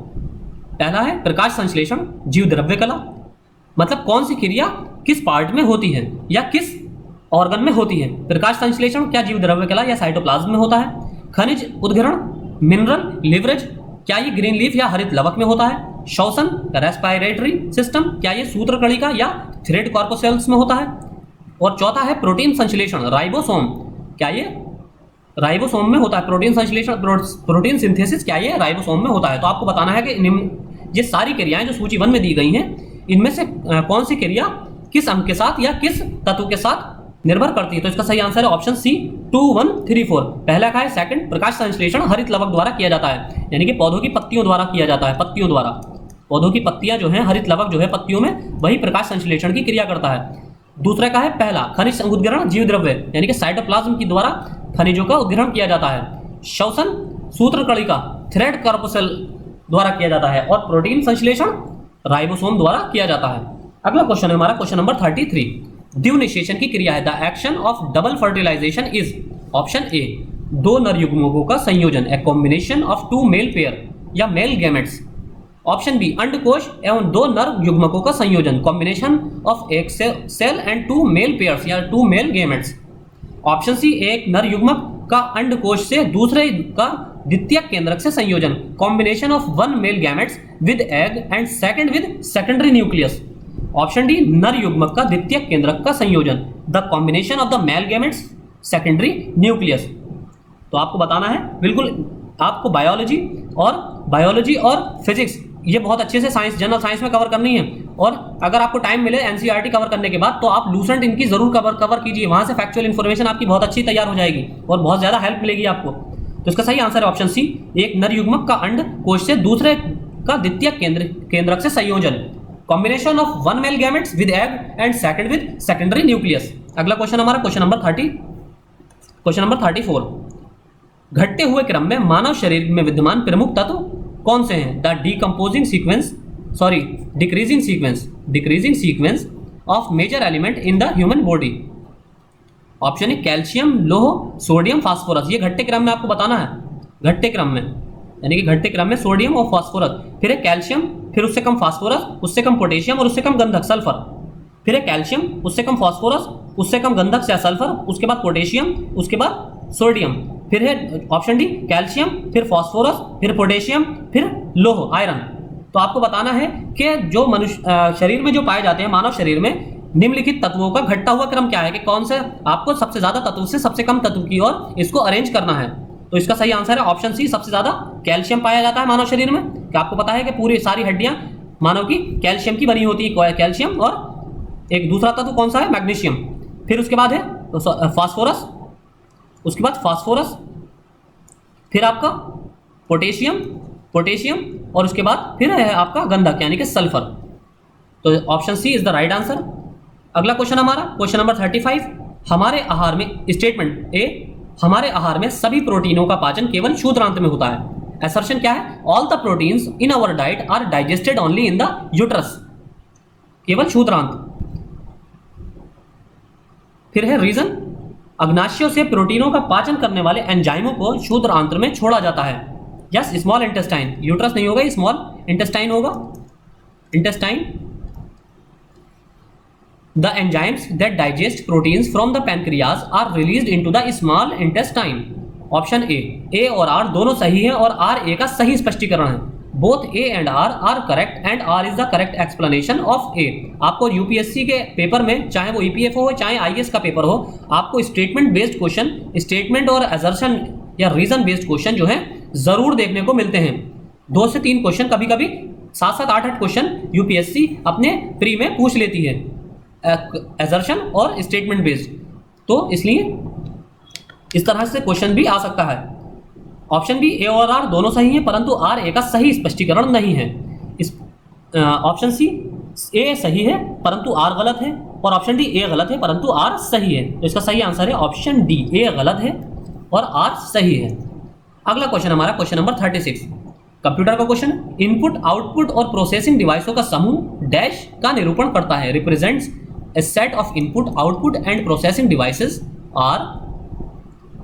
पहला है प्रकाश संश्लेषण, जीव द्रव्य कला, मतलब कौन सी क्रिया किस पार्ट में होती है या किस ऑर्गन में होती है। प्रकाश संश्लेषण क्या जीव द्रव्य कला या साइटोप्लाज्म में होता है। खनिज उद्गरण मिनरल लिवरेज, क्या ये ग्रीन लीफ या हरित लवक में होता है। श्वसन रेस्पिरेटरी सिस्टम, क्या ये सूत्रकणिका या थ्रेड कॉर्पोसेल्स में होता है। और चौथा है प्रोटीन संश्लेषण, राइबोसोम, क्या ये राइबोसोम में होता है। प्रोटीन संश्लेषण, प्रोटीन सिंथेसिस, क्या ये राइबोसोम में होता है। तो आपको बताना है कि ये सारी क्रियाएं जो सूची 1 में दी गई हैं, इनमें से कौन सी क्रिया किस अंग के साथ या किस तत्व के साथ निर्भर करती है। तो इसका सही आंसर है ऑप्शन सी 2 1 3 4। पहला का है सेकंड, प्रकाश संश्लेषण हरित लवक द्वारा किया जाता है, यानी कि पौधों की पत्तियों द्वारा किया जाता है, पत्तियों द्वारा। पौधों की पत्तियां जो हैं, हरित लवक जो है पत्तियों में, वही प्रकाश संश्लेषण की क्रिया करता है। दूसरा का है पहला खनिज उद्गरण जीव द्रव्य, यानी कि साइटोप्लाज्म के द्वारा खनिजों का उद्गरण किया जाता है। श्वसन सूत्रकणिका थ्रेड कॉर्पोसेल द्वारा किया जाता है, और प्रोटीन संश्लेषण राइबोसोम द्वारा किया जाता है। अगला क्वेश्चन है हमारा क्वेश्चन नंबर 33, द्विनिषेचन की क्रिया है, the action of double fertilisation is. Option A 2 नर युग्मकों का संयोजन, a combination of 2 male pair या मेल गैमेट्स। ऑप्शन बी अंडकोश एवं 2 नर युग्मकों का संयोजन, कॉम्बिनेशन ऑफ एक सेल एंड 2 मेल पेयर्स या 2 मेल गैमेट्स। ऑप्शन सी एक नर युग्मक का अंडकोश से दूसरे का द्वितीयक केंद्रक से संयोजन, combination of 1 male gametes with egg and second with secondary nucleus. Option D नर युग्मक का द्वितीयक केंद्रक का संयोजन, the combination of the male gametes secondary nucleus. तो आपको बताना है, बिल्कुल आपको बायोलॉजी और फिजिक्स ये बहुत अच्छे से साइंस, जनरल साइंस में कवर करनी है। और अगर आपको टाइम मिले एनसीईआरटी कवर करने के बाद, तो आप लूसेंट इनकी जरूर कवर कीजिए, वहां से फैक्चुअल इन्फॉर्मेशन आपकी बहुत अच्छी तैयार हो जाएगी और बहुत ज्यादा हेल्प मिलेगी आपको। तो इसका सही आंसर है ऑप्शन सी, एक नर युग्मक का अंड कोश से दूसरे का द्वितीयक केंद्रक से संयोजन, combination of one male gametes with egg and second with secondary nucleus. अगला क्वेश्चन हमारा क्वेश्चन नंबर 34, घटते हुए क्रम में मानव शरीर में विद्यमान प्रमुख तत्व कौन से हैं? The decreasing sequence of major element in the human body. Option है कैल्शियम, लोह, सोडियम, फास्फोरस। ये घटते क्रम में आपको बताना है, घटते क्रम में, यानी कि घटते क्रम में सोडियम और फास्फोरस, फिर है कैल्शियम, फिर उससे कम फास्फोरस, उससे कम पोटेशियम और उससे कम गंधक सल्फर, फिर है कैल्शियम, उससे कम फास्फोरस, उससे कम गंधक या सल्फर, उसके बाद पोटेशियम, उसके बाद सोडियम, फिर है ऑप्शन डी कैल्शियम, फिर फास्फोरस, फिर पोटेशियम, फिर लोह आयरन। तो आपको बताना है कि जो मनुष्य शरीर में जो पाए जाते हैं, मानव शरीर में निम्नलिखित तत्वों का घटता हुआ क्रम क्या है, कि कौन से आपको सबसे ज्यादा तत्व से सबसे कम तत्व की ओर इसको अरेंज करना है। तो इसका सही आंसर है ऑप्शन सी, सबसे ज्यादा कैल्शियम पाया जाता है मानव शरीर में। क्या आपको पता है कि पूरी सारी हड्डियां मानव की कैल्शियम की बनी होती है, कैल्शियम, और एक दूसरा तत्व कौन सा है, मैग्नीशियम। फिर उसके बाद है फास्फोरस, उसके बाद फास्फोरस, फिर आपका पोटेशियम और उसके बाद फिर है आपका गंधक यानी कि सल्फर। तो option C is the right answer. अगला क्वेश्चन हमारा क्वेश्चन नंबर 35, हमारे आहार में, स्टेटमेंट ए, हमारे आहार में सभी प्रोटीनों का पाचन केवल क्षुद्रांत में होता है। असर्शन क्या है, all the proteins in our diet are digested only in the uterus, केवल क्षुद्रांत। फिर है रीजन, अग्नाशयों से प्रोटीनों का पाचन करने वाले एंजाइमों को क्षुद्रांत में छोड़ा जाता है। यस, स्मॉल इंटेस्टाइन, यूट्रस नहीं होगा, स्मॉल इंटेस्टाइन होगा, intestine. The enzymes that digest proteins from the pancreas are released into the small intestine. Option A और आर दोनों सही है और आर ए का सही स्पष्टीकरण है। Both A and R are correct and R is the correct explanation of A. आपको यूपीएससी के पेपर में, चाहे वो ईपीएफओ हो चाहे आईएएस का पेपर हो, आपको स्टेटमेंट बेस्ड क्वेश्चन, स्टेटमेंट और असर्शन या रीजन बेस्ड क्वेश्चन जो है जरूर देखने को मिलते हैं। 2 से 3 क्वेश्चन, कभी कभी 7-7, 8-8 क्वेश्चन यूपीएससी अपने प्री में पूछ लेती है, असर्शन और स्टेटमेंट बेस्ड। तो इसलिए इस तरह से क्वेश्चन भी आ सकता है। ऑप्शन बी, ए और आर दोनों सही हैं, परंतु आर ए का सही स्पष्टीकरण नहीं है। इस ऑप्शन सी, ए सही है परंतु आर गलत है, और ऑप्शन डी, ए गलत है परंतु आर सही है। तो इसका सही आंसर है ऑप्शन डी, ए गलत है और आर सही है। अगला क्वेश्चन हमारा क्वेश्चन नंबर 36, कंप्यूटर का क्वेश्चन। इनपुट, आउटपुट और प्रोसेसिंग डिवाइसों का समूह डैश का निरूपण करता है। Represents a set of input, output and processing devices are,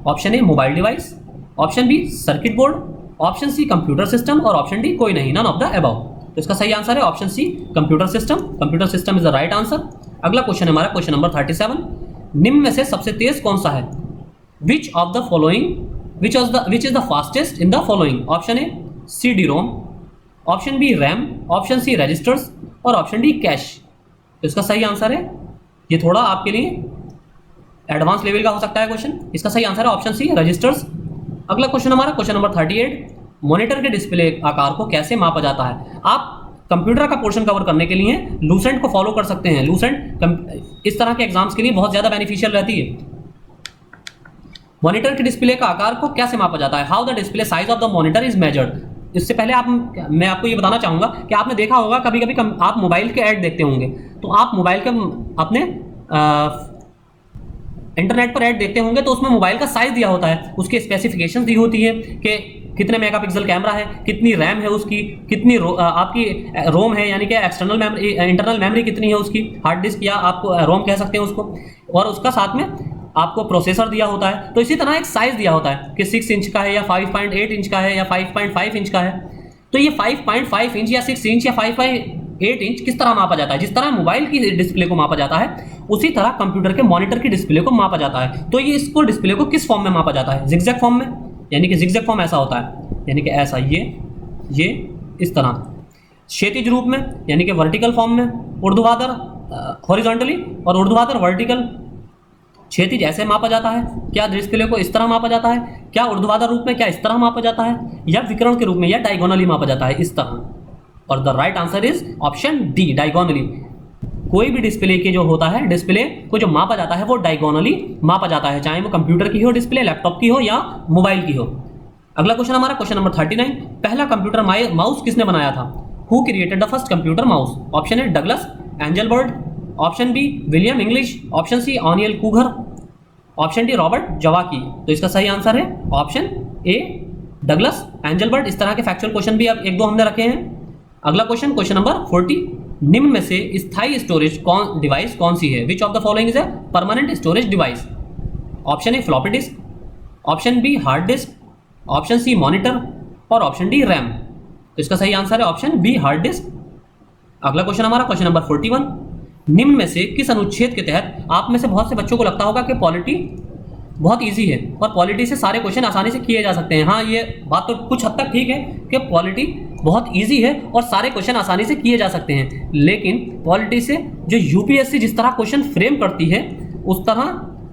option A mobile device, option B circuit board, option C computer system और ऑप्शन डी कोई नहीं, नन ऑफ द अबव। तो इसका सही आंसर है option C computer system. Computer system is the right answer. अगला question हमारा question number 37, निम्न में से सबसे तेज कौन सा है? Which of the following, which is the fastest in the following? Option A C D ROM, option B RAM, option C registers और ऑप्शन डी कैश। तो इसका सही आंसर है, ये थोड़ा आपके लिए एडवांस लेवल का हो सकता है क्वेश्चन, इसका सही आंसर है ऑप्शन सी रजिस्टर्स। अगला क्वेश्चन हमारा क्वेश्चन नंबर 38, मॉनिटर के डिस्प्ले आकार को कैसे मापा जाता है? आप कंप्यूटर का पोर्शन कवर करने के लिए लूसेंट को फॉलो कर सकते हैं। लूसेंट इस तरह के एग्जाम्स के लिए बहुत ज़्यादा बेनिफिशियल रहती है। मॉनिटर के डिस्प्ले का आकार को कैसे मापा जाता है? How the display size of the monitor is measured. इससे पहले मैं आपको ये बताना चाहूँगा कि आपने देखा होगा कभी कभी आप मोबाइल के ऐड देखते होंगे, तो आप मोबाइल के अपने इंटरनेट पर ऐड देखते होंगे, तो उसमें मोबाइल का साइज दिया होता है, उसकी स्पेसिफिकेशंस दी होती है कि कितने मेगापिक्सल कैमरा है, कितनी रैम है उसकी, कितनी आपकी रोम है यानी कि एक्सटर्नल मेमोरी, इंटरनल मेमोरी कितनी है उसकी, हार्ड डिस्क या आपको रोम कह सकते हैं उसको, और उसका साथ में आपको प्रोसेसर दिया होता है। तो इसी तरह एक साइज दिया होता है कि 6 इंच का है या 5.8 इंच का है या 5.5 इंच का है। तो ये 5.5 इंच या 6 इंच या 5.8 इंच किस तरह मापा जाता है? जिस तरह मोबाइल की डिस्प्ले को मापा जाता है, उसी तरह कंप्यूटर के मॉनिटर की डिस्प्ले को मापा जाता है। तो ये इसको डिस्प्ले को किस फॉर्म में मापा जाता है? जिगजैग फॉर्म में, यानी कि जिगजैग फॉर्म ऐसा होता है, यानी कि ऐसा ये इस तरह, क्षैतिज रूप में यानी कि वर्टिकल फॉर्म में, ऊर्ध्वाधर हॉरिजॉन्टली और ऊर्ध्वाधर वर्टिकल। क्षैतिज ऐसे मापा जाता है, क्या डिस्प्ले को इस तरह मापा जाता है, क्या ऊर्ध्वाधर रूप में, क्या इस तरह मापा जाता है, या विकर्ण के रूप में या डायगोनली मापा जाता है, इस तरह। और the right answer is option D, diagonally. कोई भी डिस्प्ले के जो होता है, डिस्प्ले को जो मापा जाता है वो डायगोनली मापा जाता है, चाहे वो कंप्यूटर की हो डिस्प्ले, लैपटॉप की हो या मोबाइल की हो। अगला क्वेश्चन हमारा क्वेश्चन नंबर 39, पहला कंप्यूटर माउस किसने बनाया था? Who created the first computer mouse? Option A Douglas Engelbart, option B William English, option C O'Neil Cougar, option D Robert Zawacki. तो इसका सही आंसर है ऑप्शन ए डगलस एंजलबर्ट। इस तरह के फैक्चुअल क्वेश्चन भी अब एक दो हमने रखे हैं। अगला क्वेश्चन, क्वेश्चन नंबर 40, निम्न में से स्थायी स्टोरेज डिवाइस कौन सी है? Which of the following is a permanent storage device? Option A floppy disk, option B hard disk, option C monitor और ऑप्शन डी रैम। तो इसका सही आंसर है ऑप्शन बी हार्ड डिस्क। अगला क्वेश्चन हमारा क्वेश्चन नंबर 41, निम्न में से किस अनुच्छेद के तहत, आप में से बहुत से बच्चों को लगता होगा कि पॉलिटी बहुत इजी है और पॉलिटी से सारे क्वेश्चन आसानी से किए जा सकते हैं। हाँ, ये बात तो कुछ हद तक ठीक है कि पॉलिटी बहुत इजी है और सारे क्वेश्चन आसानी से किए जा सकते हैं, लेकिन पॉलिटी से जो यूपीएससी जिस तरह क्वेश्चन फ्रेम करती है उस तरह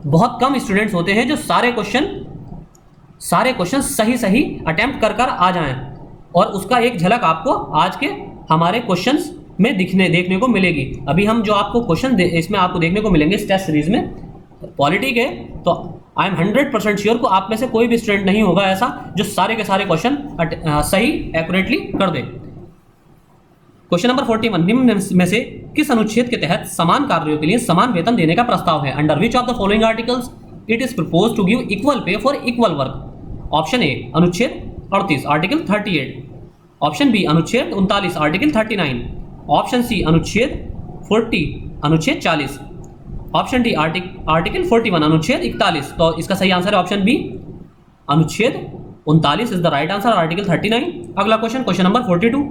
बहुत कम स्टूडेंट्स होते हैं जो सारे क्वेश्चन सही अटेम्प्ट कर आ जाएं, और उसका एक झलक आपको आज के हमारे क्वेश्चंस में देखने को मिलेगी। अभी हम जो आपको क्वेश्चन इसमें आपको देखने को मिलेंगे इस टेस्ट सीरीज में पॉलिटी के, तो आई एम 100% श्योर को आप में से कोई भी स्टूडेंट नहीं होगा ऐसा जो सारे के सारे क्वेश्चन सही एक्यूरेटली कर दे। क्वेश्चन नंबर 41, निम्न में से किस अनुच्छेद के तहत समान कार्यों के लिए समान वेतन देने का प्रस्ताव है? Under which of the following articles it is propose to give equal pay for equal work? Option A अनुच्छेद 38 आर्टिकल 38, ऑप्शन बी अनुच्छेद 39 आर्टिकल 39, ऑप्शन सी अनुच्छेद 40 अनुच्छेद 40, ऑप्शन डी आर्टिकल 41 अनुच्छेद 41। तो इसका सही आंसर है ऑप्शन बी अनुच्छेद 39 is the right answer, article 39। अगला क्वेश्चन, क्वेश्चन नंबर 42,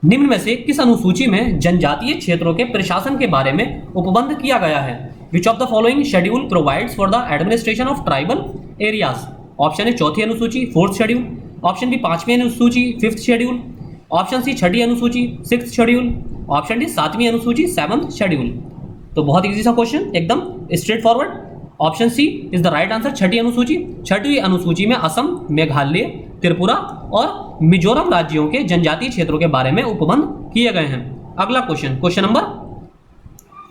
निम्न में से किस अनुसूची में जनजातीय क्षेत्रों के प्रशासन के बारे में उपबंध किया गया है? Which of the following schedule provides for the administration of tribal areas? Option A चौथी अनुसूची 4th शेड्यूल, ऑप्शन बी 5वीं अनुसूची 5th शेड्यूल, ऑप्शन सी 6ठी अनुसूची 6th शेड्यूल, ऑप्शन डी 7वीं अनुसूची 7th शेड्यूल। तो बहुत इजी सा क्वेश्चन, एकदम straightforward. Option C is the right answer, छठी अनुसूची। छठी अनुसूची में असम, मेघालय, त्रिपुरा और मिजोरम राज्यों के जनजातीय क्षेत्रों के बारे में उपबंध किए गए हैं। अगला क्वेश्चन, क्वेश्चन नंबर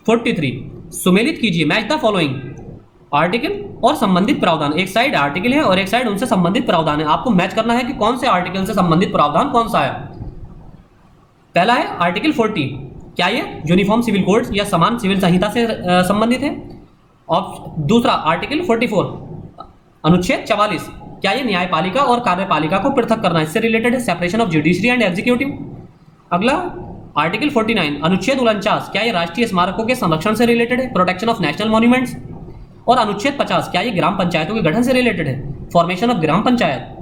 43, सुमेलित कीजिए मैच द फॉलोइंग आर्टिकल और संबंधित प्रावधान। एक साइड आर्टिकल है और एक साइड उनसे संबंधित प्रावधान है, आपको मैच करना है कि कौन से आर्टिकल से संबंधित प्रावधान कौन सा है। पहला है आर्टिकल 40, क्या ये यूनिफॉर्म सिविल कोड या समान सिविल संहिता से संबंधित है? और दूसरा आर्टिकल 44 अनुच्छेद 44, क्या ये न्यायपालिका और कार्यपालिका को पृथक करना इससे रिलेटेड है, separation of judiciary and executive. अगला आर्टिकल 49 अनुच्छेद 49, क्या ये राष्ट्रीय स्मारकों के संरक्षण से रिलेटेड है, प्रोटेक्शन ऑफ नेशनल मॉन्यूमेंट्स। और अनुच्छेद 50, क्या ये ग्राम पंचायतों के गठन से रिलेटेड है, फॉर्मेशन ऑफ ग्राम पंचायत।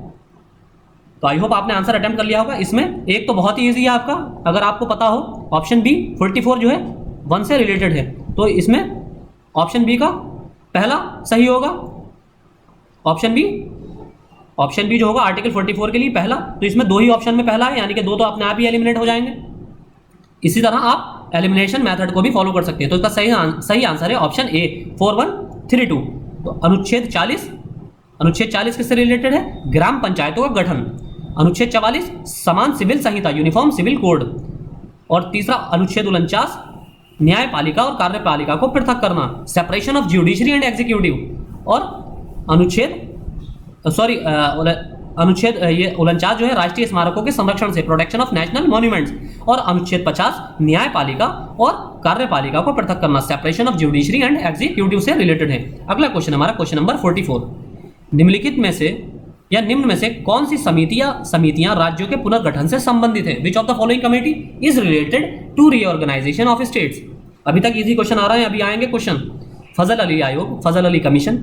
तो आई होप आपने आंसर अटेम्प्ट कर लिया होगा। इसमें एक तो बहुत ही ईजी है आपका, अगर आपको पता हो, ऑप्शन बी 44 जो है 1 से रिलेटेड है, तो इसमें ऑप्शन बी का पहला सही होगा। ऑप्शन बी जो होगा आर्टिकल 44 के लिए पहला, तो इसमें 2 ही ऑप्शन में पहला है, यानी कि 2 तो अपने आप ही एलिमिनेट हो जाएंगे। इसी तरह आप एलिमिनेशन मेथड को भी फॉलो कर सकते हैं। तो इसका सही आंसर है ऑप्शन ए 4132। तो अनुच्छेद 40 किससे रिलेटेड है? ग्राम पंचायतों का गठन। अनुच्छेद 44 समान सिविल संहिता यूनिफॉर्म सिविल कोड। और तीसरा अनुच्छेद 49 न्यायपालिका और कार्यपालिका को पृथक करना, separation of judiciary and executive. और अनुच्छेद ये 49 जो है राष्ट्रीय स्मारकों के संरक्षण से, प्रोटेक्शन ऑफ नेशनल मॉन्यूमेंट्स। और अनुच्छेद 50 न्यायपालिका और कार्यपालिका को पृथक करना, separation of judiciary and executive से रिलेटेड है। अगला क्वेश्चन हमारा क्वेश्चन नंबर 44, निम्नलिखित में से या निम्न में से कौन सी समितियां राज्यों के पुनर्गठन से संबंधित है? Which of the following committee is related to reorganization of states? अभी तक इजी क्वेश्चन आ रहा है, अभी आएंगे क्वेश्चन। फजल अली आयोग, फजल अली कमीशन,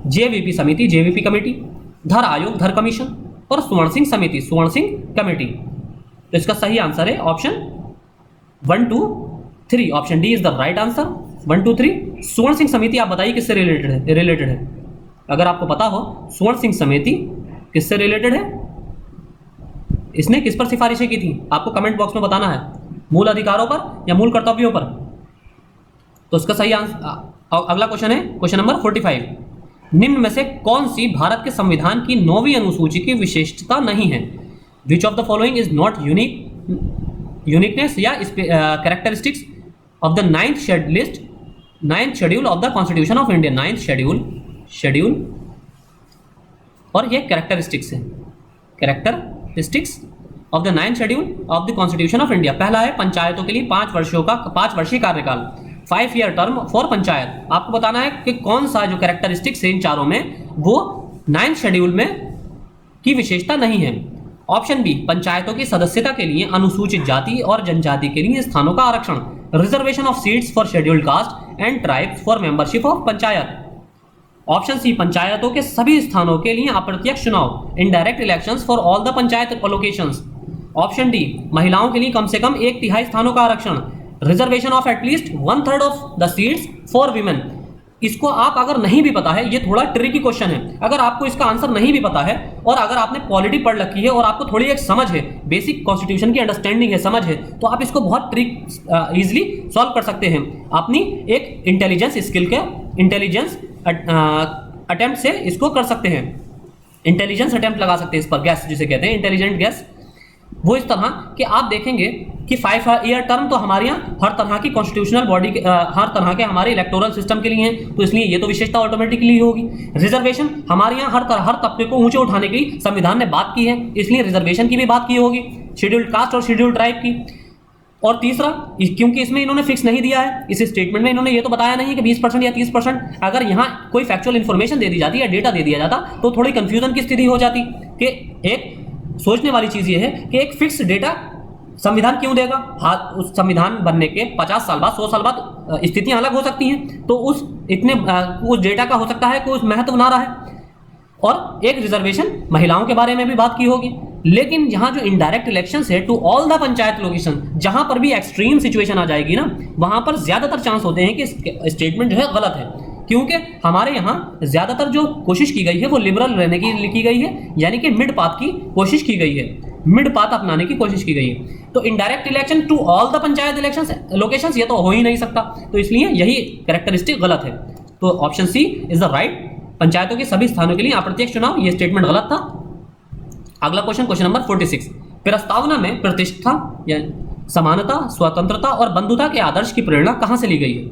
जेवीपी समिति, जेवीपी कमेटी, धर आयोग, धर कमीशन, और सुवर्ण सिंह समिति, सुवर्ण सिंह कमेटी। तो इसका सही आंसर है option 1 2 3, option D is the right answer 1 2 3। सुवर्ण सिंह समिति आप बताइए किससे रिलेटेड है? अगर आपको पता हो सुवर्ण सिंह समिति किससे रिलेटेड है, इसने किस पर सिफारिशें की थी, आपको कमेंट बॉक्स में बताना है, मूल अधिकारों पर या मूल कर्तव्यों पर। तो इसका सही आंसर अगला क्वेश्चन है क्वेश्चन नंबर 45, निम्न में से कौन सी भारत के संविधान की 9वीं अनुसूची की विशेषता नहीं है? Which of the following is not uniqueness या characteristics of the 9th schedule of the constitution of India. 9th schedule और ये कैरेक्टरिस्टिक्स है, characteristics of the 9th schedule of the constitution of India. पहला है पंचायतों के लिए 5 वर्षीय कार्यकाल, 5 ईयर टर्म फॉर पंचायत। आपको बताना है कि कौन सा जो कैरेक्टरिस्टिक्स है इन चारों में वो 9th शेड्यूल में की विशेषता नहीं है। ऑप्शन बी, पंचायतों की सदस्यता के लिए अनुसूचित जाति और जनजाति के लिए स्थानों का आरक्षण, reservation of seats for scheduled caste and tribes for membership of panchayat. Option C, पंचायतों के सभी स्थानों के लिए अप्रत्यक्ष चुनाव, indirect elections for all the panchayat allocations. Option D, महिलाओं के लिए कम से कम 1/3 स्थानों का आरक्षण, reservation of at least 1/3 of the seats for women. इसको आप अगर नहीं भी पता है, ये थोड़ा ट्रिकी क्वेश्चन है, अगर आपको इसका आंसर नहीं भी पता है और अगर आपने पॉलिटी पढ़ रखी है और आपको थोड़ी एक समझ है, बेसिक कॉन्स्टिट्यूशन की अंडरस्टैंडिंग है, समझ है, तो आप इसको बहुत इजीली सॉल्व कर सकते हैं अपनी एक इंटेलिजेंस स्किल के इंटेलिजेंस अटेम्प्ट से इसको कर सकते हैं। इंटेलिजेंस अटेम्प्ट लगा सकते हैं इस पर, गैस जिसे कहते हैं इंटेलिजेंट गैस। वो इस तरह कि आप देखेंगे कि 5 ईयर टर्म तो हमारे यहाँ हर तरह की कॉन्स्टिट्यूशनल बॉडी के हर तरह के हमारे इलेक्टोरल सिस्टम के लिए हैं, तो इसलिए ये तो विशेषता ऑटोमेटिकली होगी। रिजर्वेशन हमारे यहाँ हर तबके को ऊंचे उठाने की संविधान ने बात की है, इसलिए रिजर्वेशन की भी बात की होगी, शेड्यूल्ड कास्ट और शेड्यूल्ड ट्राइब की। और तीसरा, क्योंकि इसमें इन्होंने फिक्स नहीं दिया है, इस स्टेटमेंट में इन्होंने ये तो बताया नहीं कि 20% या 30%, अगर यहाँ कोई फैक्चुअल इन्फॉर्मेशन दे दी जाती या डेटा दे दिया जाता तो थोड़ी कंफ्यूजन की स्थिति हो जाती। कि एक सोचने वाली चीज ये है कि एक फिक्स डेटा संविधान क्यों देगा? हाँ, उस संविधान बनने के 50 साल बाद 100 साल बाद स्थितियां अलग हो सकती हैं, तो उस डेटा का हो सकता है कोई महत्व ना रहे। और एक रिजर्वेशन महिलाओं के बारे में भी बात की होगी, लेकिन यहाँ जो इनडायरेक्ट इलेक्शंस है to all the panchayat location, जहां पर भी एक्सट्रीम सिचुएशन आ जाएगी ना, वहां पर ज्यादातर चांस होते हैं कि स्टेटमेंट जो है गलत है, क्योंकि हमारे यहाँ ज्यादातर जो कोशिश की गई है वो लिबरल रहने की गई है, यानी कि मिड पाथ की कोशिश की गई है, मिड पाथ अपनाने की कोशिश की गई है। तो indirect election to all the panchayat elections locations ये तो हो ही नहीं सकता, तो इसलिए यही कैरेक्टरिस्टिक गलत है। तो option C is the right, पंचायतों के सभी स्थानों के लिए अप्रत्यक्ष चुनाव, ये स्टेटमेंट गलत था। अगला क्वेश्चन नंबर 46, प्रस्तावना में प्रतिष्ठा या समानता, स्वतंत्रता और बंधुता के आदर्श की प्रेरणा कहां से ली गई है?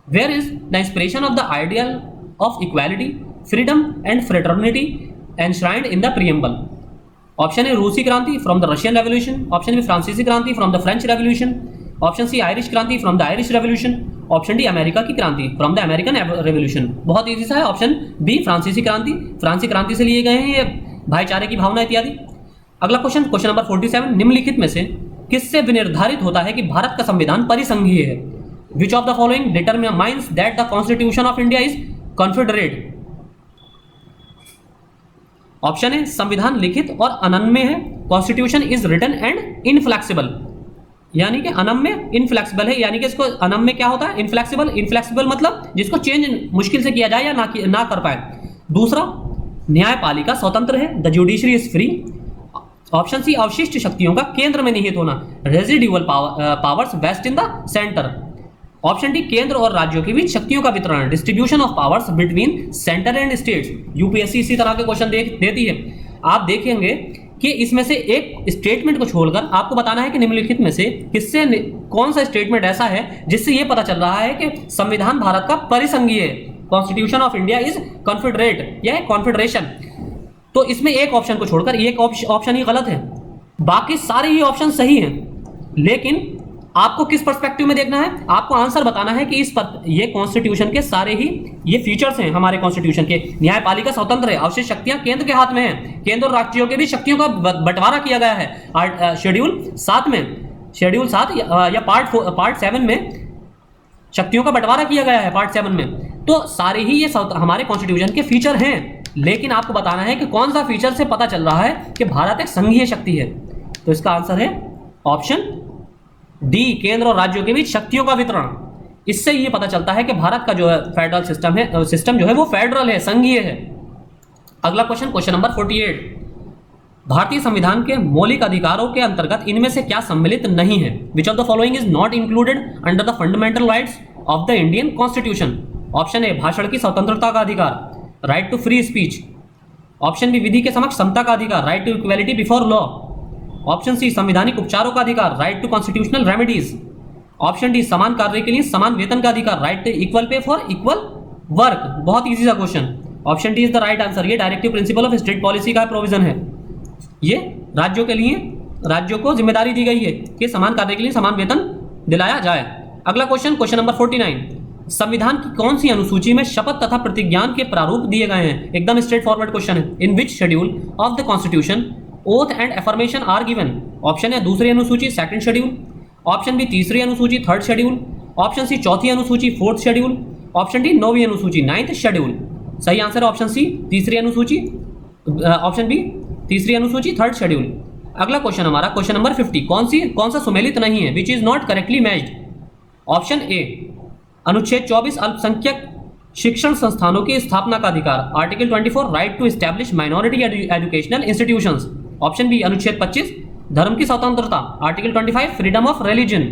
Where is the inspiration of the ideal of equality, freedom and fraternity enshrined in the preamble? Option A, रूसी क्रांति from the Russian revolution, option B, फ्रांसीसी क्रांति from the French revolution, option C, Irish क्रांति from the Irish revolution, option D, America की क्रांति from the American revolution. बहुत easy सा है, ऑप्शन बी, फ्रांसीसी क्रांति, फ्रांसी क्रांति से लिए गए हैं ये भाईचारे की भावना इत्यादि। अगला क्वेश्चन नंबर 47, निम्नलिखित में से किससे विनिर्धारित होता है कि भारत का संविधान परिसंघीय है? Which of the following determines that the constitution of India is confederate? Option A, संविधान लिखित और अनन्य है, constitution is written and inflexible, यानी कि अनम्य इनफ्लेक्सिबल है, यानी कि इसको अनम्य क्या होता है? इनफ्लेक्सिबल। इनफ्लेक्सिबल मतलब जिसको चेंज मुश्किल से किया जाए या ना कर पाए। दूसरा, न्यायपालिका स्वतंत्र है, the judiciary is free. Option C, अवशिष्ट शक्तियों का केंद्र में निहित होना, residual powers vest in the centre. Option D, केंद्र और राज्यों के बीच शक्तियों का वितरण, distribution of powers between centre and states. UPSC इसी तरह के क्वेश्चन देती है। आप देखेंगे कि इसमें से एक स्टेटमेंट को छोड़कर आपको बताना है कि निम्नलिखित में से किससे कौन सा स्टेटमेंट ऐसा है जिससे यह पता चल रहा है कि संविधान भारत का परिसंघीय है, constitution of India is Confederate या कॉन्फेडरेशन। तो इसमें एक ऑप्शन को छोड़कर एक ऑप्शन ही गलत है, बाकी सारे ही ऑप्शन सही हैं। लेकिन आपको किस पर्सपेक्टिव में देखना है? आपको आंसर बताना है कि ये कॉन्स्टिट्यूशन के सारे ही ये फीचर्स हैं हमारे कॉन्स्टिट्यूशन के। न्यायपालिका स्वतंत्र है, अवशिष्ट शक्तियां केंद्र के हाथ में हैं, केंद्र और राज्यों के भी शक्तियों का बंटवारा किया गया है। शेड्यूल 7 या पार्ट 7 में शक्तियों का बंटवारा किया गया है, पार्ट 7 में। तो सारे ही ये हमारे कॉन्स्टिट्यूशन के फीचर हैं, लेकिन आपको बताना है कि कौन सा फीचर से पता चल रहा है कि भारत एक संघीय शक्ति है। तो इसका आंसर है ऑप्शन डी, केंद्र और राज्यों के बीच शक्तियों का वितरण। इससे ये पता चलता है कि भारत का जो है फेडरल सिस्टम जो है वो फेडरल है, संघीय है। अगला क्वेश्चन नंबर 48, भारतीय संविधान के मौलिक अधिकारों के अंतर्गत इनमें से क्या सम्मिलित नहीं है? Which of the following is not included under the fundamental rights of the Indian constitution? Option A, भाषण की स्वतंत्रता का अधिकार, right to free speech. Option B, विधि के समक्ष समता का अधिकार, right to equality before law. Option C, संवैधानिक उपचारों का अधिकार, right to constitutional remedies. Option D, समान कार्य के लिए समान वेतन का अधिकार, right to equal pay for equal work. बहुत इजी सा question, option D is the right answer. ये directive principle of state policy का प्रोविजन है, ये राज्यों के लिए राज्यों को जिम्मेदारी दी गई है कि समान कार्य के लिए समान वेतन दिलाया जाए। अगला क्वेश्चन, क्वेश्चन नंबर 49, संविधान की कौन सी अनुसूची में शपथ तथा प्रतिज्ञान के प्रारूप दिए गए हैं? एकदम स्ट्रेट फॉरवर्ड क्वेश्चन है। In which schedule of the constitution oath and affirmation are given? Option है दूसरी अनुसूची सेकंड शेड्यूल, ऑप्शन बी तीसरी अनुसूची थर्ड शेड्यूल, ऑप्शन सी चौथी अनुसूची फोर्थ शेड्यूल, ऑप्शन डी नौवीं अनुसूची नाइन्थ शेड्यूल। सही आंसर है ऑप्शन सी तीसरी अनुसूची, ऑप्शन बी तीसरी अनुसूची थर्ड शेड्यूल। अगला क्वेश्चन हमारा क्वेश्चन नंबर 50, कौन सा सुमेलित नहीं है? Which is not correctly matched? Option A अनुच्छेद 24 अल्पसंख्यक शिक्षण संस्थानों की स्थापना का अधिकार, article 24 right to establish minority educational institutions, option B अनुच्छेद 25 धर्म की स्वतंत्रता, article 25 freedom of religion,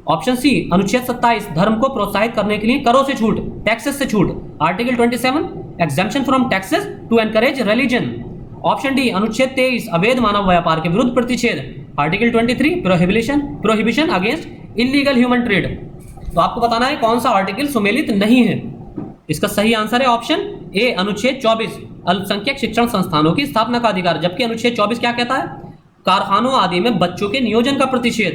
option C अनुच्छेद 27 धर्म को प्रोत्साहित करने के लिए करों से छूट, टैक्सेस से छूट, article 27 exemption from taxes to encourage religion, option D अनुच्छेद 23 अवैध मानव व्यापार के विरुद्ध प्रतिषेध, article 23 prohibition against illegal human trade. तो आपको बताना है कौन सा आर्टिकल सुमेलित नहीं है। इसका सही आंसर है ऑप्शन ए अनुच्छेद 24 अल्पसंख्यक शिक्षण संस्थानों की स्थापना का अधिकार। जबकि अनुच्छेद 24 क्या कहता है? कारखानों आदि में बच्चों के नियोजन का प्रतिषेध,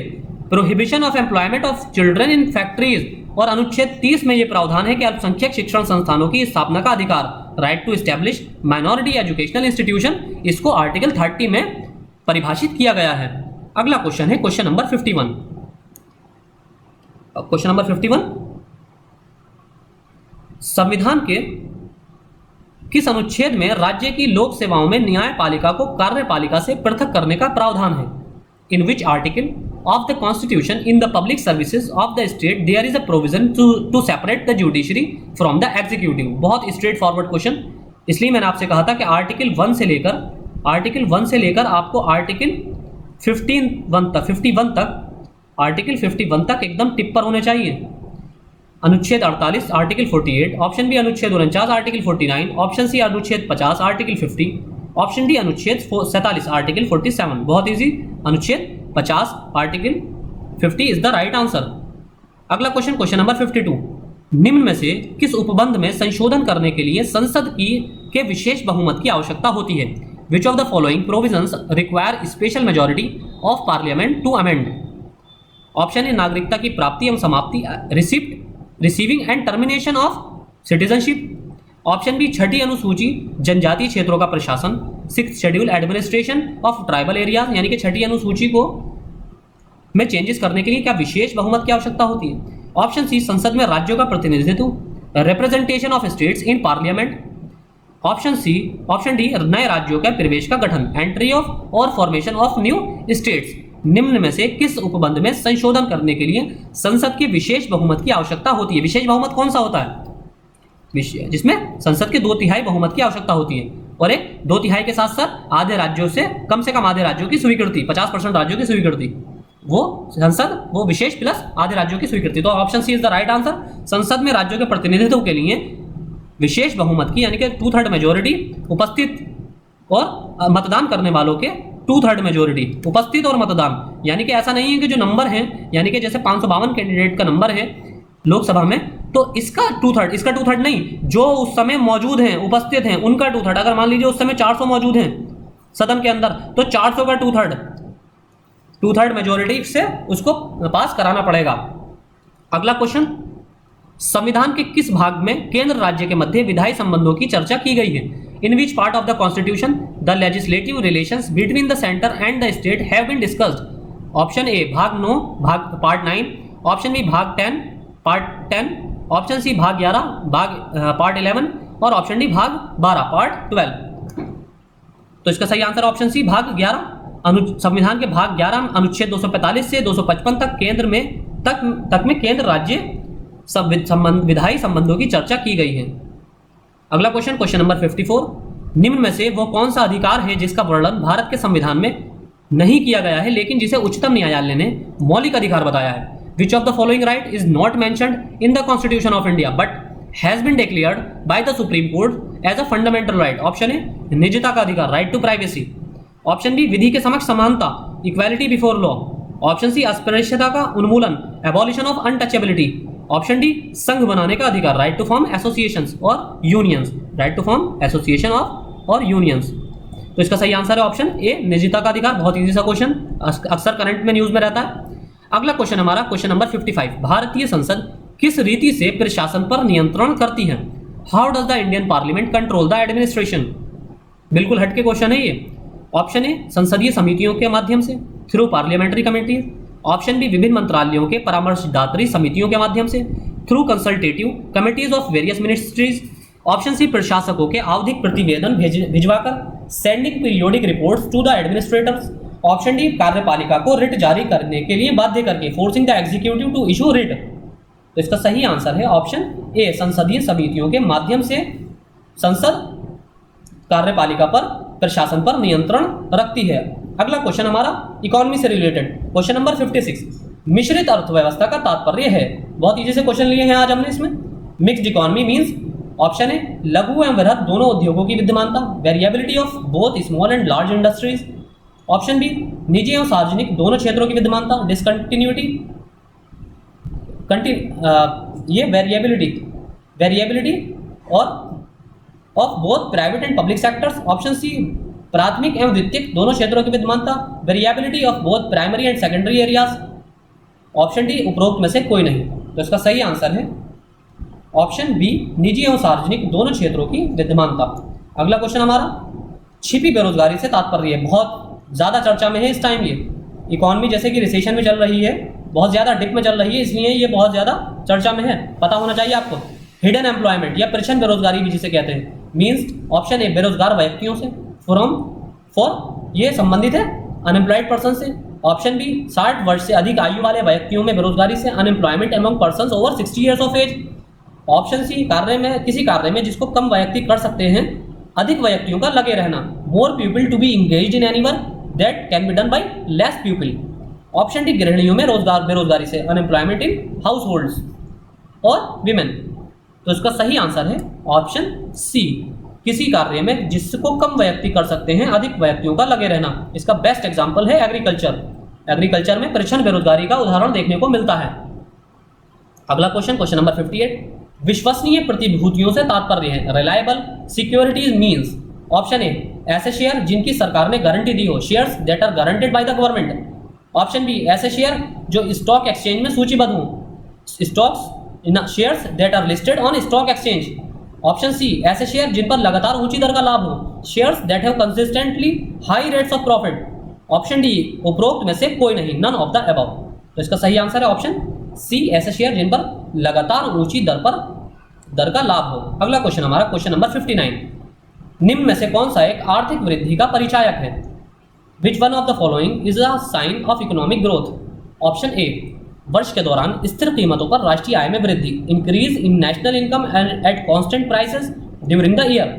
prohibition of employment of children in factories, और अनुच्छेद 30 में यह प्रावधान है कि अल्पसंख्यक शिक्षण संस्थानों की स्थापना का अधिकार, right to establish minority educational institution, इसको आर्टिकल 30 में परिभाषित किया गया है। अगला क्वेश्चन है क्वेश्चन नंबर 51। क्वेश्चन नंबर 51, संविधान के किस अनुच्छेद में राज्य की लोक सेवाओं में न्यायपालिका को कार्यपालिका से पृथक करने का प्रावधान है? In which article of the constitution in the public services of the state there is a provision to separate the judiciary from the executive। बहुत स्ट्रेट फॉरवर्ड क्वेश्चन, इसलिए मैंने आपसे कहा था कि आर्टिकल 1 से लेकर आपको आर्टिकल 51 तक एकदम टिप पर होने चाहिए। अनुच्छेद 48 आर्टिकल 48, ऑप्शन बी अनुच्छेद 49 आर्टिकल 49, ऑप्शन सी अनुच्छेद 50 आर्टिकल 50, ऑप्शन डी अनुच्छेद 47 आर्टिकल 47। बहुत इजी, अनुच्छेद 50 article 50 is the right answer. अगला क्वेश्चन, क्वेश्चन नंबर 52, निम्न में से किस उपबंध में संशोधन करने के लिए संसद के विशेष बहुमत की आवश्यकता होती है? Which of the following provisions require special majority of parliament to amend? Option A नागरिकता की प्राप्ति एवं समाप्ति, receiving and termination of citizenship, option B छठी अनुसूची जनजातीय क्षेत्रों का प्रशासन, 6th schedule administration of tribal areas, यानी कि छठी अनुसूची को में चेंजेस करने के लिए क्या विशेष बहुमत की आवश्यकता होती है? ऑप्शन सी संसद में राज्यों का प्रतिनिधित्व, representation of states in parliament, option D नए राज्यों के प्रवेश का गठन, एंट्री ऑफ और फॉर्मेशन ऑफ न्यू स्टेट्स। निम्न में से किस उपबंध में संशोधन करने के लिए संसद की विशेष बहुमत की आवश्यकता होती है? विशेष बहुमत कौन सा होता है? जिसमें संसद के 2/3 बहुमत की आवश्यकता होती है, और एक 2/3 के साथ साथ आधे राज्यों से कम आधे राज्यों की स्वीकृति, 50% राज्यों की स्वीकृति, वो संसद, वो विशेष प्लस आधे राज्यों की स्वीकृति। तो option C is the right answer. संसद में राज्यों के प्रतिनिधित्व के लिए विशेष बहुमत की यानी कि 2/3 मेजोरिटी उपस्थित और मतदान करने वालों के 2/3 मेजोरिटी उपस्थित और मतदान, यानी कि ऐसा नहीं है कि जो नंबर है, यानी कि जैसे 552 कैंडिडेट का नंबर है लोकसभा में, तो इसका 2/3 नहीं, जो उस समय मौजूद हैं, उपस्थित हैं, उनका 2/3। अगर मान लीजिए उस समय 400 मौजूद हैं सदन के अंदर, तो 400 का 2/3 मेजोरिटी से उसको पास कराना पड़ेगा। अगला क्वेश्चन, संविधान के किस भाग में केंद्र राज्य के मध्य विधायी संबंधों की चर्चा की गई है? In which part of the constitution the legislative relations between the centre and the state have been discussed? Option A भाग 9 पार्ट 9, ऑप्शन बी भाग 10 पार्ट 10, ऑप्शन सी भाग 11 पार्ट 11, और ऑप्शन डी भाग 12 पार्ट 12। तो इसका सही आंसर ऑप्शन सी भाग 11। संविधान के भाग 11 अनुच्छेद 245 से 255 तक केंद्र राज्य विधायी संबंधों की चर्चा की गई है। अगला क्वेश्चन, क्वेश्चन नंबर 54, निम्न में से वो कौन सा अधिकार है जिसका वर्णन भारत के संविधान में नहीं किया गया है लेकिन जिसे उच्चतम न्यायालय ने मौलिक अधिकार बताया है? Which of the following right is not mentioned in the Constitution of India but has been declared by the Supreme Court as a fundamental right? Option A निजता का अधिकार, right to privacy, option B विधि के समक्ष समानता, equality before law, option C अस्पृश्यता का उन्मूलन, abolition of untouchability, option D संघ बनाने का अधिकार, राइट टू फॉर्म एसोसिएशंस और unions, right to form association of और यूनियंस। तो इसका सही आंसर है ऑप्शन ए, निजता का अधिकार। बहुत इजी सा क्वेश्चन, अक्सर करंट में न्यूज में रहता है। अगला क्वेश्चन हमारा क्वेश्चन नंबर 55, भारतीय संसद किस रीति से प्रशासन पर नियंत्रण करती है? How does the Indian parliament control the administration? बिल्कुल हटके क्वेश्चन है ये। ऑप्शन ए, संसदीय समितियों के माध्यम से, through parliamentary committee. Option B, विभिन्न मंत्रालयों के परामर्शदात्री समितियों के माध्यम से, through consultative committees of various ministries. Option C, प्रशासकों के आवधिक प्रतिवेदन भिजवाकर, sending periodic reports to the administrators. Option D, कार्यपालिका को रिट जारी करने के लिए बाध्य करके, forcing the executive to issue writ. तो इसका सही आंसर है ऑप्शन ए, संसदीय समितियों के माध्यम से संसद कार्यपालिका पर, प्रशासन पर नियंत्रण रखती है। अगला क्वेश्चन हमारा इकोनॉमी से रिलेटेड, क्वेश्चन नंबर 56, मिश्रित अर्थव्यवस्था का तात्पर्य है? बहुत इजी से क्वेश्चन लिए हैं आज हमने इसमें। Mixed economy means, option A, लघु एवं बृहत दोनों उद्योगों की विद्यमानता, variability of both small and large industries. Option B, निजी एवं सार्वजनिक दोनों क्षेत्रों की विद्यमानता, डिसकंटिन्यूटी, ये वेरिएबिलिटी और of both private and public sectors. Option C, प्राथमिक एवं द्वितीयक दोनों क्षेत्रों की विद्यमानता, variability of both primary and secondary areas. Option D, उपरोक्त में से कोई नहीं। तो इसका सही आंसर है ऑप्शन बी, निजी एवं सार्वजनिक दोनों क्षेत्रों की विद्यमानता। अगला क्वेश्चन हमारा छिपी बेरोजगारी से तात्पर्य है, बहुत ज़्यादा चर्चा में है इस टाइम। ये इकोनॉमी जैसे कि रिसेशन में चल रही है, बहुत ज़्यादा डिप में चल रही है, इसलिए ये बहुत ज़्यादा चर्चा में है, पता होना चाहिए आपको। हिडन एम्प्लॉयमेंट या परिछन बेरोजगारी भी जिसे कहते हैं, मीन्स ऑप्शन ए, बेरोजगार व्यक्तियों से, फ्रॉम फॉर ये संबंधित है अनएम्प्लॉयड पर्सन से। ऑप्शन बी, 60 वर्ष से अधिक आयु वाले व्यक्तियों में बेरोजगारी से, unemployment among persons over 60 years of age. Option C, कार्य में, किसी कार्य में जिसको कम व्यक्ति कर सकते हैं, अधिक व्यक्तियों का लगे रहना, more people to be engaged in any work that can be done by less people. Option D, गृहिणियों में रोजगार बेरोजगारी से, अनएम्प्लॉयमेंट इन हाउस होल्ड्स और विमेन। तो इसका सही आंसर है ऑप्शन सी, किसी कार्य में जिसको कम व्यक्ति कर सकते हैं, अधिक व्यक्तियों का लगे रहना। इसका बेस्ट एग्जाम्पल है एग्रीकल्चर। एग्रीकल्चर में परिछन बेरोजगारी का उदाहरण देखने को मिलता है। अगला क्वेश्चन, क्वेश्चन नंबर 58, विश्वसनीय प्रतिभूतियों से तात्पर्य है? Reliable securities means, option A, ऐसे शेयर जिनकी सरकार ने गारंटी दी हो, shares that are guaranteed by the government. Option B, ऐसे शेयर जो स्टॉक एक्सचेंज में सूचीबद्ध हो, shares that are listed on stock exchange. Option C, ऐसे शेयर जिन पर लगातार ऊंची दर का लाभ हो, shares that have consistently high rates of profit. Option D, उपरोक्त में से कोई नहीं, नन ऑफ द अबव। तो इसका सही आंसर है ऑप्शन सी, ऐसे शेयर जिन पर लगातार ऊंची दर का लाभ हो। अगला क्वेश्चन हमारा क्वेश्चन नंबर 59, निम्न में से कौन सा एक आर्थिक वृद्धि का परिचायक है? Which one of the following is a sign of economic growth? Option A, वर्ष के दौरान स्थिर कीमतों पर राष्ट्रीय आय में वृद्धि, increase in national income and at constant prices during the year.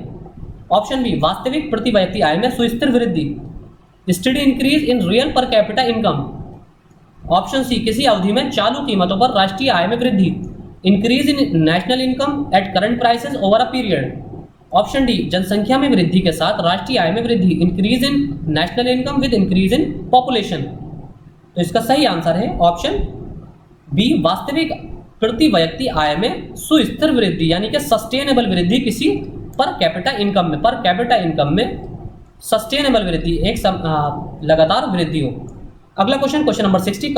Option B, वास्तविक प्रति व्यक्ति आय में सुस्थिर वृद्धि, study increase in real per capita income. Option C, किसी अवधि में चालू कीमतों पर राष्ट्रीय आय में वृद्धि, increase in national income at current prices over a period. Option D, जनसंख्या में वृद्धि के साथ राष्ट्रीय आय में वृद्धि, increase in national income with increase in population. तो इसका सही आंसर है ऑप्शन बी, वास्तविक प्रति व्यक्ति आय में सुस्थिर वृद्धि, यानी कि सस्टेनेबल वृद्धि, किसी पर कैपिटा इनकम में सस्टेनेबल वृद्धि, एक लगातार वृद्धि हो। अगला क्वेश्चन, क्वेश्चन नंबर 60,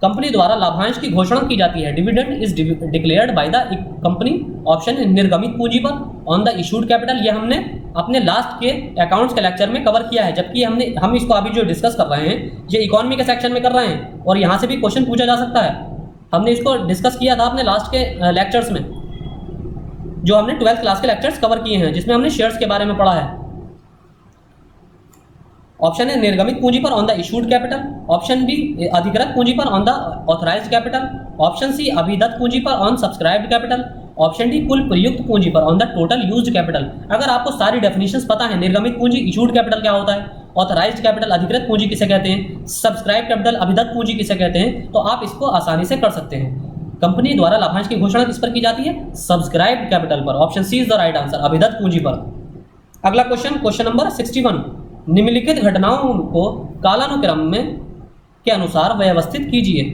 कंपनी द्वारा लाभांश की घोषणा की जाती है। Dividend is declared by the company. Option निर्गमित पूंजी पर, ऑन द इशूड कैपिटल। ये हमने अपने लास्ट के अकाउंट्स के लेक्चर में कवर किया है, जबकि हम इसको अभी जो डिस्कस कर रहे हैं ये इकोनॉमी के सेक्शन में कर रहे हैं और यहाँ से भी क्वेश्चन पूछा जा सकता है। हमने इसको डिस्कस किया था अपने लास्ट के लेक्चर्स में, जो हमने 12th क्लास के लेक्चर्स कवर किए हैं, जिसमें हमने शेयर्स के बारे में पढ़ा है। ऑप्शन है निर्गमित पूंजी पर, on the issued capital. Option B, अधिकृत पूंजी पर, on the authorised capital. Option C, अभिदत्त पूंजी पर, on subscribed capital. Option D, कुल प्रयुक्त पूंजी पर, on the total used capital. अगर आपको सारी डेफिनेशंस पता है, निर्गमित पूंजी इशूड कैपिटल क्या होता है, ऑथराइज्ड कैपिटल अधिकृत पूंजी किसे कहते हैं, सब्सक्राइब कैपिटल अभिदत्त पूंजी किसे कहते हैं, तो आप इसको आसानी से कर सकते हैं। कंपनी द्वारा लाभांश की घोषणा किस पर की जाती है? सब्सक्राइब्ड कैपिटल पर। Option C is the right answer, अभिदत्त पूंजी पर। अगला क्वेश्चन, क्वेश्चन नंबर 61, निम्नलिखित घटनाओं को कालानुक्रम में के अनुसार व्यवस्थित कीजिए।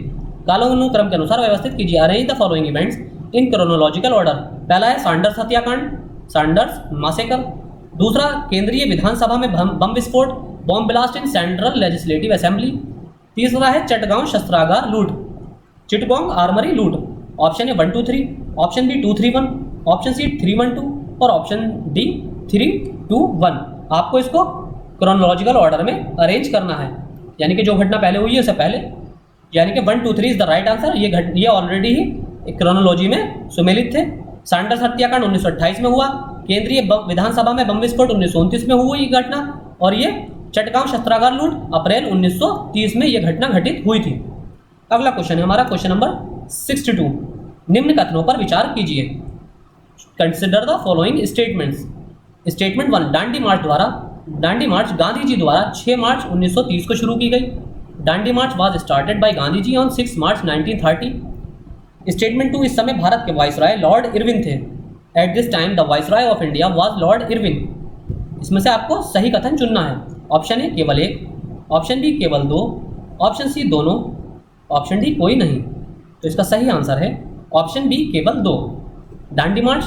कालानुक्रम के अनुसार व्यवस्थित कीजिए। Arrange the following events in chronological order. पहला है सैंडर्स हत्याकांड, सैंडर्स मासेकर। दूसरा, केंद्रीय विधानसभा में बम विस्फोट, bomb blast in central legislative assembly. तीसरा है चटगांव शस्त्रागार लूट, चिटगोंग आर्मरी लूट। Option A 1 2 3, option B 2 3 1, option C 3 1 2 और ऑप्शन डी 3 2 1। आपको इसको क्रोनोलॉजिकल ऑर्डर में अरेंज करना है, यानी कि जो घटना पहले हुई है उससे पहले, यानी कि 1 2 3 इज द राइट आंसर। ये ऑलरेडी ही क्रोनोलॉजी में सुमेलित थे। सैंडर्स हत्याकांड 1928 में हुआ, केंद्रीय विधानसभा में बम विस्फोट 1929 में हुई ये घटना, और ये चटगांव शस्त्रागार लूट अप्रैल 1930 में ये घटना घटित हुई थी। अगला क्वेश्चन है हमारा क्वेश्चन नंबर 62। निम्न कथनों पर विचार कीजिए। Consider the following statements. Statement 1, Dandi march Gandhi ji द्वारा 6 मार्च 1930 को शुरू की गई। Dandi march was started by Gandhi ji on 6 March 1930। Statement 2, इस समय भारत के वाइसराय लॉर्ड इरविन थे। At this time the viceroy of India was Lord Irwin. इसमें से आपको सही कथन चुनना है। ऑप्शन ए केवल एक, ऑप्शन बी केवल दो, ऑप्शन सी दोनों, ऑप्शन डी कोई नहीं। तो इसका सही आंसर है ऑप्शन बी केवल दो। दांडी मार्च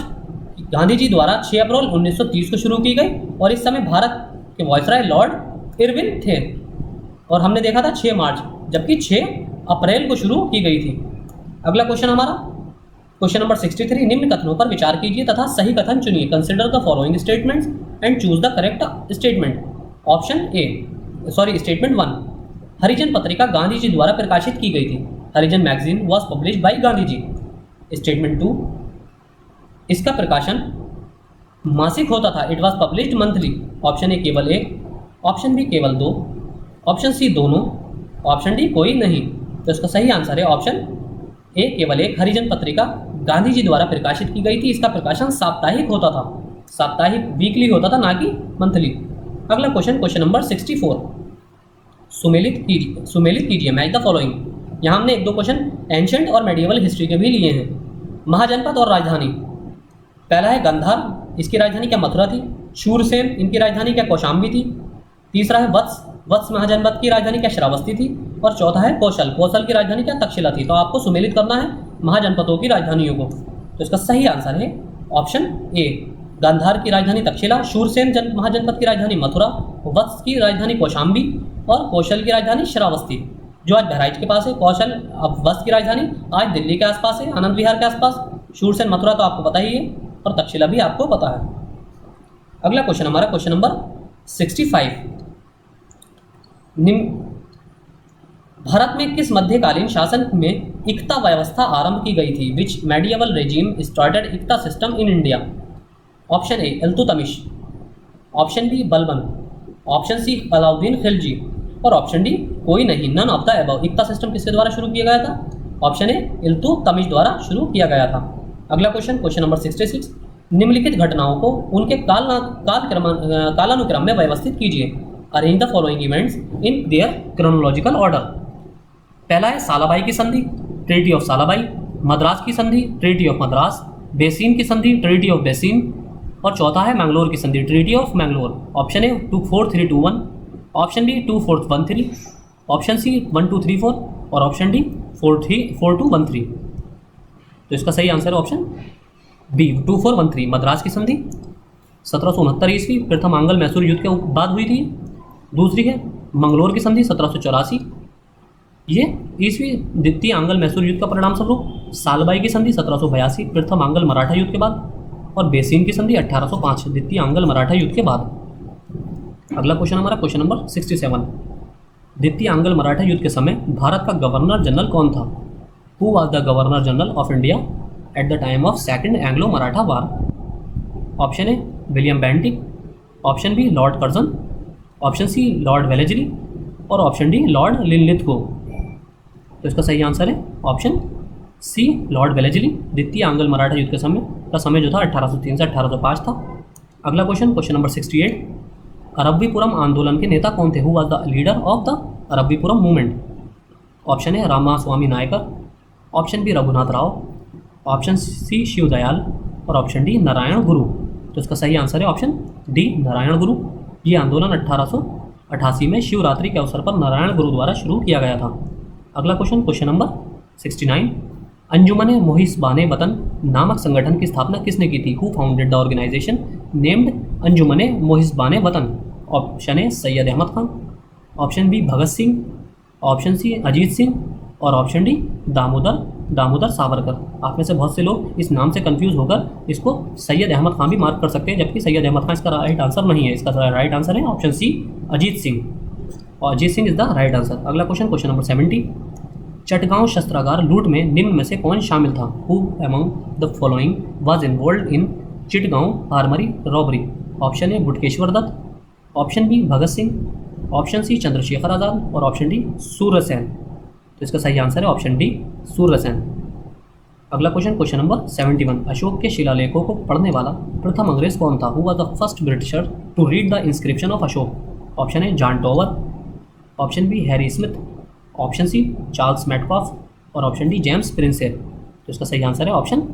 गांधी जी द्वारा 6 अप्रैल 1930 को शुरू की गई और इस समय भारत के वाइसराय लॉर्ड इरविन थे, और हमने देखा था 6 मार्च, जबकि 6 अप्रैल को शुरू की गई थी। अगला क्वेश्चन हमारा क्वेश्चन नंबर 63। निम्न कथनों पर विचार कीजिए तथा सही कथन चुनिए। Consider the following statements and choose the correct statement. Option A, statement 1, Harijan पत्रिका गांधी जी द्वारा प्रकाशित की गई थी। Harijan magazine was published by Gandhi ji. Statement 2, इसका प्रकाशन मासिक होता था। It was published monthly. Option A केवल एक, ऑप्शन बी केवल दो, ऑप्शन सी दोनों, ऑप्शन डी कोई नहीं। तो इसका सही आंसर है ऑप्शन ए केवल एक। हरिजन पत्रिका गांधी जी द्वारा प्रकाशित की गई थी। इसका प्रकाशन साप्ताहिक होता था, साप्ताहिक वीकली होता था, ना कि मंथली। अगला क्वेश्चन नंबर 64। सुमेलित कीजिए मैच द फॉलोइंग। यहाँ हमने 1-2 क्वेश्चन एंशंट और मेडिएवल हिस्ट्री के भी लिए हैं। महाजनपद और राजधानी। पहला है गंधार, इसकी राजधानी क्या मथुरा थी। शूरसेन, इनकी राजधानी क्या कौशाम्बी थी। तीसरा है वत्स महाजनपद की राजधानी क्या श्रावस्ती थी। और चौथा है कौशल की राजधानी क्या तक्षशिला थी। तो आपको सुमेलित करना है महाजनपदों की राजधानियों को। तो इसका सही आंसर है ऑप्शन ए, गांधार की राजधानी तक्षशिला, शूरसेन महाजनपद की राजधानी मथुरा, वत्स की राजधानी कौशाम्बी और कौशल की राजधानी श्रावस्ती, जो आज बहराइच के पास है। अब वत्स की राजधानी आज दिल्ली के आसपास है, आनंद विहार के आसपास। शूरसेन मथुरा तो आपको पता ही है, और तक्षशिला भी आपको पता है। अगला क्वेश्चन हमारा क्वेश्चन नंबर 65। भारत में किस मध्यकालीन शासन में इक्ता व्यवस्था आरंभ की गई थी। Which medieval regime started Iqta system in India. Option A Iltutmish, option B Balban, option C Alauddin Khilji और ऑप्शन डी कोई नहीं, none of the above. Iqta system किसके द्वारा शुरू किया गया था। ऑप्शन ए इल्तुतमिश द्वारा शुरू किया गया था। अगला क्वेश्चन नंबर 66। निम्नलिखित घटनाओं को उनके कालानुक्रम में व्यवस्थित कीजिए। Arrange the following events in their chronological order. पहला है सालाबाई की संधि, ट्रीटी ऑफ सालाबाई। मद्रास की संधि, ट्रीटी ऑफ मद्रास। बेसिन की संधि, ट्रीटी ऑफ बेसिन। और चौथा है मैंगलोर की संधि, treaty of Mangalore. Option A 24321, option B 2413, option C 1234 और ऑप्शन डी 4213। तो इसका सही आंसर है ऑप्शन बी 2413। मद्रास की संधि 1769 ईस्वी प्रथम आंग्ल मैसूर युद्ध के बाद हुई थी। दूसरी है मंगलोर की संधि 1784, ये ईस्वी द्वितीय आंग्ल मैसूर युद्ध का परिणाम स्वरूप। सालबाई की संधि 1782 प्रथम आंग्ल मराठा युद्ध के बाद। और बेसिन की संधि 1805 द्वितीय आंग्ल मराठा युद्ध के बाद। अगला क्वेश्चन हमारा क्वेश्चन नंबर 67। द्वितीय आंग्ल मराठा युद्ध के समय भारत का गवर्नर जनरल कौन था। Who was the governor general of India at the time of second Anglo Maratha war. Option A William Bentinck, option B Lord Curzon, option C Lord Wellesley और ऑप्शन डी लॉर्ड लिनलिथगो। तो इसका सही answer है option C Lord Wellesley. द्वितीय आंग्ल मराठा युद्ध के समय जो था 1803 से 1805 था। अगला क्वेश्चन नंबर 68। अरब्बीपुरम आंदोलन के नेता कौन थे। Who was the leader of the Aruvippuram movement. Option A Ramaswamy Naicker, option B Raghunath Rao, option C Shivdayal और ऑप्शन डी नारायण गुरु। तो इसका सही आंसर है ऑप्शन डी नारायण गुरु। ये आंदोलन 1888 में शिवरात्रि के अवसर पर नारायण गुरु द्वारा शुरू किया गया था। अगला क्वेश्चन नंबर 69। अंजुमन मोहिसबाने वतन नामक संगठन की स्थापना किसने की थी। Who founded the organisation named Anjuman Mohibban Watan? Option A Syed Ahmad Khan, option B Bhagat Singh, option C Ajit Singh और ऑप्शन डी दामोदर सावरकर। आप में से बहुत से लोग इस नाम से कंफ्यूज होकर इसको सैयद अहमद खान भी मार्क कर सकते हैं, जबकि सैयद अहमद खान इसका राइट आंसर नहीं है। इसका राइट आंसर है ऑप्शन सी अजीत सिंह, और Ajit Singh is the right answer. अगला क्वेश्चन नंबर 70, चटगांव शस्त्रागार लूट में निम्न में से कौन शामिल था? Who among the following was involved in Chittagong armoury robbery? Option A Batukeshwar Dutt, option B Bhagat Singh, option C Chandrashekhar Azad और ऑप्शन डी सूर्यसेन। तो इसका सही आंसर है ऑप्शन डी सूर्यसेन। अगला क्वेश्चन नंबर 71, अशोक के शिलालेखों को पढ़ने वाला प्रथम अंग्रेज कौन था? Who was the first Britisher to read the inscription of Ashoka? Option A John Tower, option B Harry Smith, option C Charles Metcalfe और ऑप्शन डी जेम्स प्रिंसेप। तो इसका सही आंसर है ऑप्शन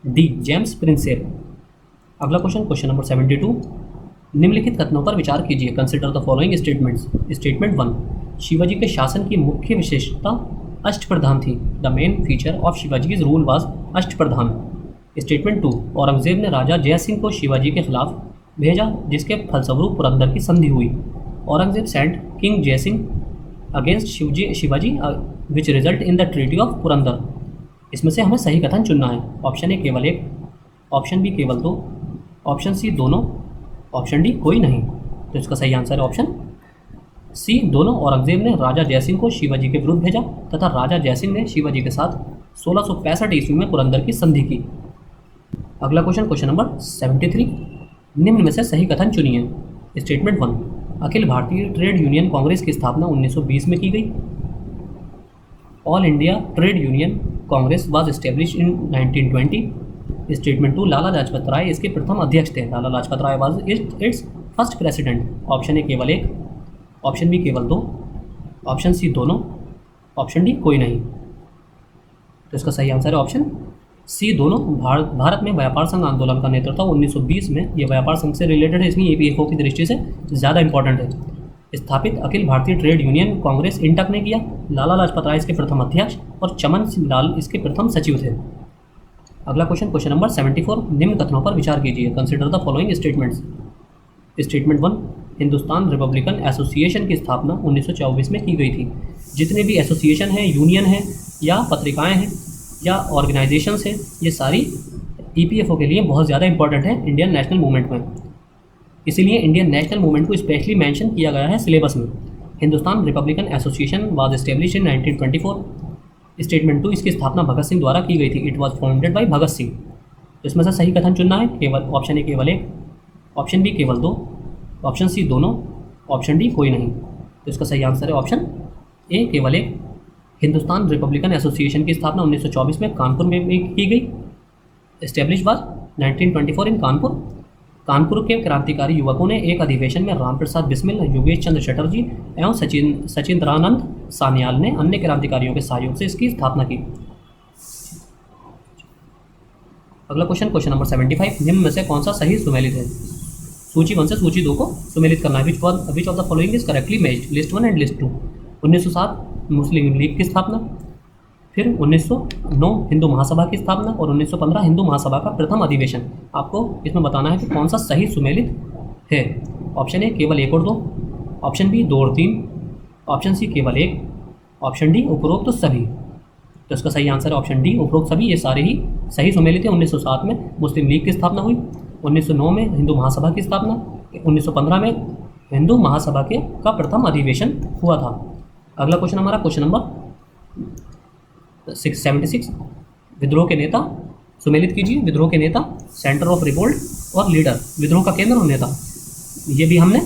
डी जेम्स प्रिंसेप। अगला question number 72, निम्नलिखित कथनों पर विचार कीजिए। Consider the following statements. Statement 1, Shivaji के शासन की मुख्य विशेषता अष्टप्रधान थी। The main feature of Shivaji's rule was Ashtapradhan. Statement 2, Aurangzeb ने राजा जय सिंह को शिवाजी के खिलाफ भेजा, जिसके फलस्वरूप पुरंदर की संधि हुई। औरंगजेब सेंट किंग जय Singh against Shivaji which result in the treaty of Purandar. इसमें से हमें सही कथन चुनना है। ऑप्शन ए केवल एक, ऑप्शन बी केवल दो, ऑप्शन सी दोनों, ऑप्शन डी कोई नहीं। तो इसका सही आंसर है ऑप्शन सी दोनों। औरंगजेब ने राजा जयसिंह को शिवाजी के विरुद्ध भेजा तथा राजा जयसिंह ने शिवाजी के साथ 1665 ईस्वी में पुरंदर की संधि की। अगला क्वेश्चन नंबर 73, निम्न में से सही कथन चुनिए। Statement 1, Akhil Bharatiya trade union Congress की स्थापना 1920 में की गई। All India trade union Congress was establish in 1920। Statement 2, Lala Lajpat Rai इसके प्रथम अध्यक्ष थे। Lala Lajpat Rai was its first president. Option A केवल एक, ऑप्शन बी केवल दो, ऑप्शन सी दोनों, ऑप्शन डी कोई नहीं। तो इसका सही आंसर है ऑप्शन सी दोनों। भारत में व्यापार संघ आंदोलन का नेतृत्व 1920 में, यह व्यापार संघ से रिलेटेड है, इसलिए APFO की दृष्टि से ज़्यादा इंपॉर्टेंट है। स्थापित अखिल भारतीय ट्रेड यूनियन कांग्रेस इंटक ने किया। लाला लाजपत राय इसके प्रथम अध्यक्ष और चमन सिंह लाल इसके प्रथम सचिव थे। अगला क्वेश्चन नंबर 74, निम्न कथनों पर विचार कीजिए। Consider the following statements. Statement 1, Hindustan Republican association की स्थापना 1924 में की गई थी। जितने भी एसोसिएशन हैं, यूनियन हैं या पत्रिकाएं हैं या ऑर्गेनाइजेशंस हैं, ये सारी EPFO के लिए बहुत ज़्यादा इंपॉर्टेंट है इंडियन नेशनल मूवमेंट में। इसीलिए इंडियन नेशनल मूवमेंट को स्पेशली मेंशन किया गया है सिलेबस में। Hindustan Republican association was establish in 1924। Statement 2, इसकी स्थापना भगत सिंह द्वारा की गई थी। It was founded by Bhagat Singh. तो इसमें से सही कथन चुनना है। केवल ऑप्शन ए केवल एक, ऑप्शन बी केवल दो, ऑप्शन सी दोनों, ऑप्शन डी कोई नहीं। तो इसका सही आंसर है ऑप्शन ए केवल एक। हिंदुस्तान रिपब्लिकन एसोसिएशन की स्थापना 1924 में कानपुर में की गई। एस्टेब्लिश वाज 1924 इन कानपुर। कानपुर के क्रांतिकारी युवकों ने एक अधिवेशन में रामप्रसाद बिस्मिल, योगेश चंद्र चटर्जी एवं सचिंद्रानंद सान्याल ने अन्य क्रांतिकारियों के सहयोग से इसकी स्थापना की। अगला क्वेश्चन नंबर 75, निम्न में से कौन सा सही सुमेलित है? सूची 1 से सूची 2 को सुमेलित करना है। Which of the following is correctly matched? List 1 and list 2। 1907 Muslim league की स्थापना, फिर 1909 हिंदू महासभा की स्थापना और 1915 हिंदू महासभा का प्रथम अधिवेशन। आपको इसमें बताना है कि कौन सा सही सुमेलित है। ऑप्शन ए केवल 1 और 2, ऑप्शन बी 2 और 3, ऑप्शन सी केवल 1, ऑप्शन डी उपरोक्त तो सभी। तो इसका सही आंसर है ऑप्शन डी उपरोक्त सभी। ये सारे ही सही सुमेलित है। 1907 में मुस्लिम लीग की स्थापना हुई, 1909 में हिंदू महासभा की स्थापना, 1915 में हिंदू महासभा का प्रथम अधिवेशन हुआ था। अगला क्वेश्चन हमारा क्वेश्चन नंबर 76, विद्रोह के नेता सुमेलित कीजिए। विद्रोह के नेता, सेंटर ऑफ रिवोल्ट और लीडर, विद्रोह का केंद्र और नेता। ये भी हमने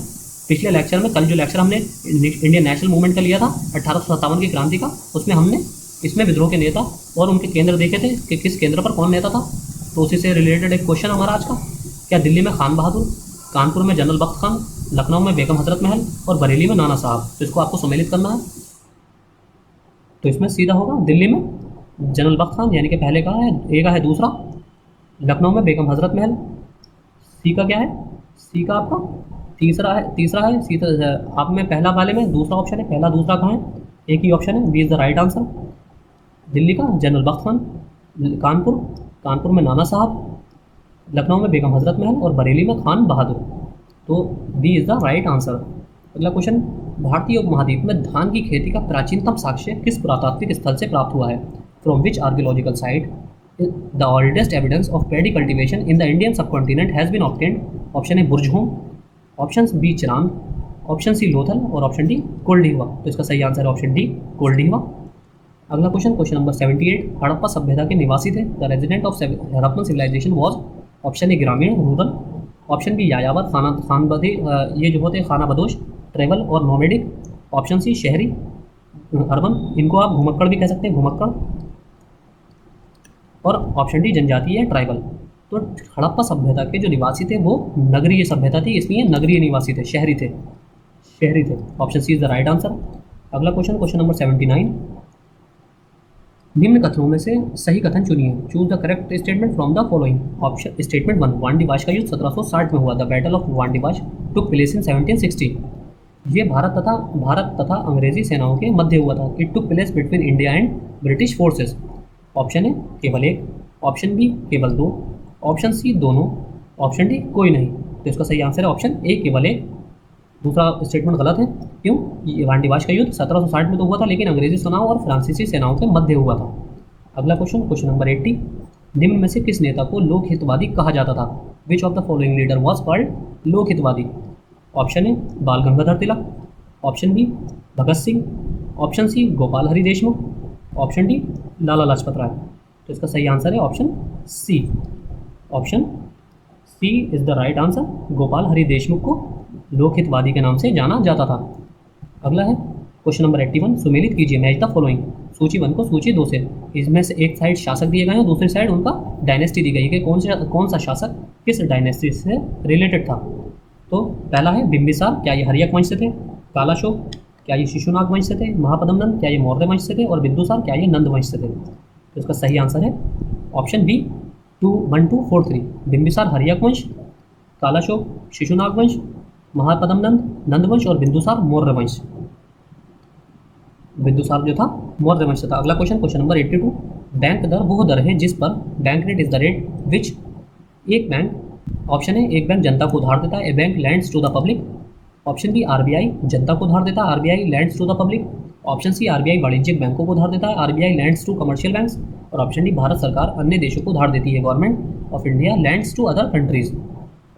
पिछले लेक्चर में, कल जो लेक्चर हमने इंडियन नेशनल मूवमेंट का लिया था 1857 की क्रांति का, उसमें हमने इसमें विद्रोह के नेता और उनके केंद्र देखे थे कि किस केंद्र पर कौन नेता था। तो उसी से रिलेटेड एक क्वेश्चन हमारा आज का, क्या दिल्ली में खान बहादुर, कानपुर में जनरल बख्त खान, लखनऊ में बेगम हजरत महल और बरेली में नाना साहब। तो इसको आपको सुमेलित करना है। तो इसमें सीधा होगा दिल्ली में जनरल बख्त खान, यानी कि पहले का है, ए का है दूसरा। लखनऊ में बेगम हजरत महल, सी का क्या है? सी का आपका तीसरा है। सी आप में पहला वाले में दूसरा ऑप्शन है, पहला दूसरा कहाँ है? एक ही ऑप्शन है, B is the right answer. Delhi का जनरल बख्त खान, कानपुर में नाना साहब, लखनऊ में बेगम हजरत महल और बरेली में खान बहादुर। तो B is the right answer. अगला क्वेश्चन, भारतीय उपमहाद्वीप में धान की खेती का प्राचीनतम साक्ष्य किस पुरातात्विक स्थल से प्राप्त हुआ है? From which archaeological site the oldest evidence of paddy cultivation in the Indian subcontinent has been obtained? Option A Burzahom, option B Chirand, option C Lothal और ऑप्शन डी कोल्डीवा। तो इसका सही आंसर है ऑप्शन डी कोल्डीवा। अगला क्वेश्चन, क्वेश्चन नंबर 78, हड़प्पा सभ्यता के निवासी थे। The resident of Harappan civilisation was? Option A ग्रामीण रूरल, ऑप्शन बी यायावर खानाबदी, ये जो होते हैं खाना बदोश, ट्रेवल और नोमेडिक, ऑप्शन सी शहरी अर्बन, इनको आप घुमक्कड़ भी कह सकते हैं घुमक्कड़, और ऑप्शन डी जनजातीय या ट्राइबल। तो हड़प्पा सभ्यता के जो निवासी थे वो नगरीय सभ्यता थी, इसलिए नगरीय निवासी थे, शहरी थे, शहरी थे। Option C is the right answer. अगला क्वेश्चन, क्वेश्चन नंबर 79, निम्न कथनों में से सही कथन चुनिए। Choose the correct statement from the following. Option statement 1, Wandiwash का युद्ध 1760 में हुआ। The battle of Wandiwash took place in 1760। ये भारत तथा अंग्रेजी सेनाओं के मध्य हुआ था। It took place between India and British forces. Option A केवल एक, ऑप्शन बी केवल दो, ऑप्शन सी दोनों, ऑप्शन डी कोई नहीं। तो इसका सही आंसर है ऑप्शन ए केवल एक। दूसरा स्टेटमेंट गलत है। क्यों? ये वांडीबाश का युद्ध 1760 में तो हुआ था, लेकिन अंग्रेजी सेनाओं और फ्रांसीसी सेनाओं के मध्य हुआ था। अगला क्वेश्चन, क्वेश्चन नंबर 80, निम्न में से किस नेता को लोकहितवादी कहा जाता था? Which of the following leader was called Lokhitwadi? Option A Bal Gangadhar Tilak, option B Bhagat Singh, option C Gopal Hari Deshmukh, option D Lala Lajpat Rai. तो इसका सही आंसर है option C. Option C is the right answer. Gopal Hari Deshmukh को लोकहितवादी के नाम से जाना जाता था। अगला है क्वेश्चन नंबर 81, सुमेलित कीजिए मैच द फॉलोइंग। सूची 1 को सूची 2 से। इसमें से एक साइड शासक दिए गए हैं, दूसरी साइड उनका डायनेस्टी दी गई है कि कौन सा शासक किस डायनेस्टी से रिलेटेड था। तो पहला है बिंबिसार, क्या ये हर्यक वंश से थे? कालाशोक, क्या ये शिशुनाग वंश से थे? महापद्मनंद, क्या ये मौर्य वंश से थे? और बिंदुसार, क्या ये नंद वंश से थे? तो इसका सही आंसर है ऑप्शन बी 1 2 4 3। बिंबिसार हर्यक वंश, कालाशोक शिशुनाग वंश, महापद्मनंद नंद वंश और बिंदुसार मौर्य वंश। बिंदुसार जो था मौर्य वंश था। अगला क्वेश्चन, क्वेश्चन नंबर 82, बैंक दर वह दर है जिस पर bank rate is the rate which एक बैंक, ऑप्शन है एक बैंक जनता को उधार देता है, a bank lends to the public, option B RBI जनता को उधार देता है, RBI lends to the public, option C RBI वाणिज्यिक बैंकों को उधार देता है, RBI lends to commercial banks, और ऑप्शन डी भारत सरकार अन्य देशों को उधार देती है, government of India lends to other countries.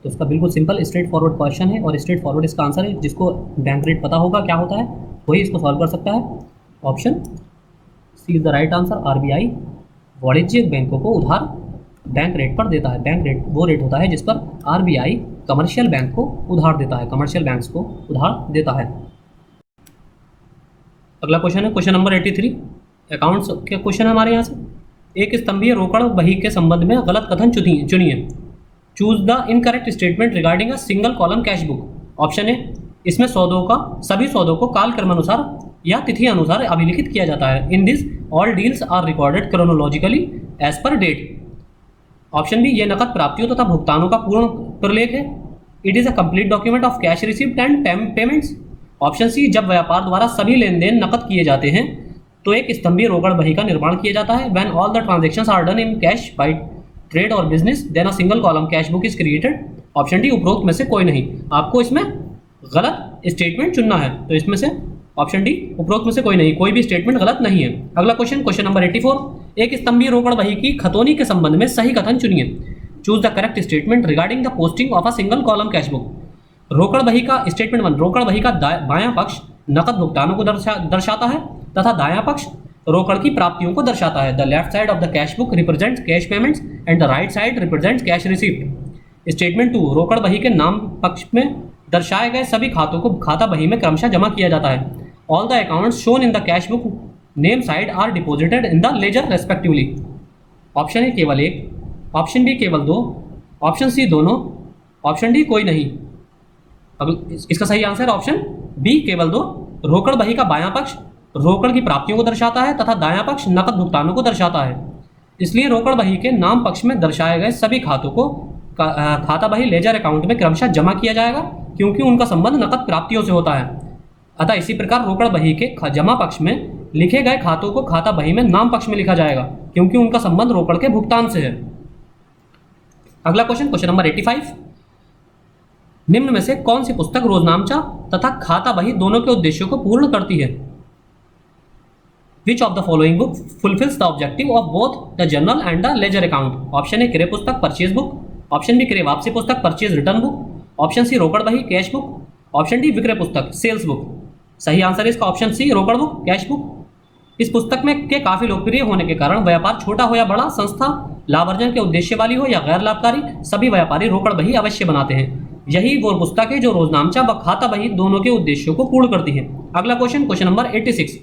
तो इसका बिल्कुल सिंपल स्ट्रेट फॉरवर्ड क्वेश्चन है और स्ट्रेट फॉरवर्ड इसका आंसर है। जिसको बैंक रेट पता होगा क्या होता है वही इसको सॉल्व कर सकता है। Option C is the right answer. RBI वाणिज्यिक बैंकों को उधार बैंक रेट पर देता है। बैंक रेट वो रेट होता है जिस पर आरबीआई कमर्शियल बैंक को उधार देता है, कमर्शियल बैंक्स को उधार देता है। अगला क्वेश्चन है क्वेश्चन नंबर 83, अकाउंट्स के क्वेश्चन है हमारे यहाँ से। एक स्तंभीय रोकड़ बही के संबंध में गलत कथन चुनिए। Choose the incorrect statement regarding a single column cash book. Option ए, इसमें सभी सौदों को काल क्रमानुसार या तिथि अनुसार अभिलिखित किया जाता है। In this all deals are recorded chronologically as per date. Option B, ये नकद प्राप्तियों तथा भुगतानों का पूर्ण प्रलेख है। It is a complete document of cash receipt and payments. Option C, जब व्यापार द्वारा सभी लेन देन नकद किए जाते हैं तो एक स्तंभीय रोकड़ बही का निर्माण किया जाता है। When all the transactions are done in cash by trade और business then a single column cash book is created. Option D, उपरोक्त में से कोई नहीं। आपको इसमें गलत स्टेटमेंट चुनना है, तो इसमें से ऑप्शन डी, उपरोक्त में से कोई नहीं, कोई भी स्टेटमेंट गलत नहीं है। अगला क्वेश्चन, क्वेश्चन नंबर 84, एक स्तंभीय रोकड़ बही की खतौनी के संबंध में सही कथन चुनिए। Choose the correct statement regarding the posting of a single column cash book. रोकड़ बही का स्टेटमेंट 1, रोकड़ बही का बायां पक्ष नकद भुगतानों को दर्शाता है तथा दायां पक्ष रोकड़ की प्राप्तियों को दर्शाता है। The left side of the cash book represents cash payments and the right side represents cash receipt. Statement 2, रोकड़ बही के नाम पक्ष में दर्शाए गए सभी खातों को खाता बही में क्रमशः जमा किया जाता है। All the accounts shown in the cash book name side are deposited in the ledger respectively. Option A केवल एक, ऑप्शन बी केवल दो, ऑप्शन सी दोनों, ऑप्शन डी कोई नहीं। अब इसका सही आंसर ऑप्शन बी केवल दो। रोकड़ बही का बायां पक्ष रोकड़ की प्राप्तियों को दर्शाता है तथा दायां पक्ष नकद भुगतानों को दर्शाता है। इसलिए रोकड़ बही के नाम पक्ष में दर्शाए गए सभी खातों को खाता बही लेजर अकाउंट में क्रमशः जमा किया जाएगा क्योंकि उनका संबंध नकद प्राप्तियों से होता है। अतः इसी प्रकार रोकड़ बही के जमा पक्ष में लिखे गए खातों को खाता बही में नाम पक्ष में लिखा जाएगा क्योंकि उनका संबंध रोकड़ के भुगतान से है। अगला क्वेश्चन, क्वेश्चन नंबर 85, निम्न में से कौन सी पुस्तक रोजनामचा तथा खाता बही दोनों के उद्देश्यों को पूर्ण करती है? Which of the following book fulfils the objective of both the journal and the ledger account? Option A क्रय पुस्तक परचेज बुक, ऑप्शन बी क्रय वापसी पुस्तक purchase return book, option C रोकड़ बही कैश बुक, ऑप्शन डी विक्रय पुस्तक sales book. सही आंसर है इसका ऑप्शन सी रोकड़ बुक कैश बुक। इस पुस्तक में के काफी लोकप्रिय होने के कारण व्यापार छोटा हो या बड़ा, संस्था लाभ अर्जन के उद्देश्य वाली हो या गैर लाभकारी, सभी व्यापारी रोकड़ बही अवश्य बनाते हैं। यही वो पुस्तक है जो रोजनामचा व खाता बही दोनों के उद्देश्यों को पूर्ण करती है। अगला क्वेश्चन, क्वेश्चन नंबर 86,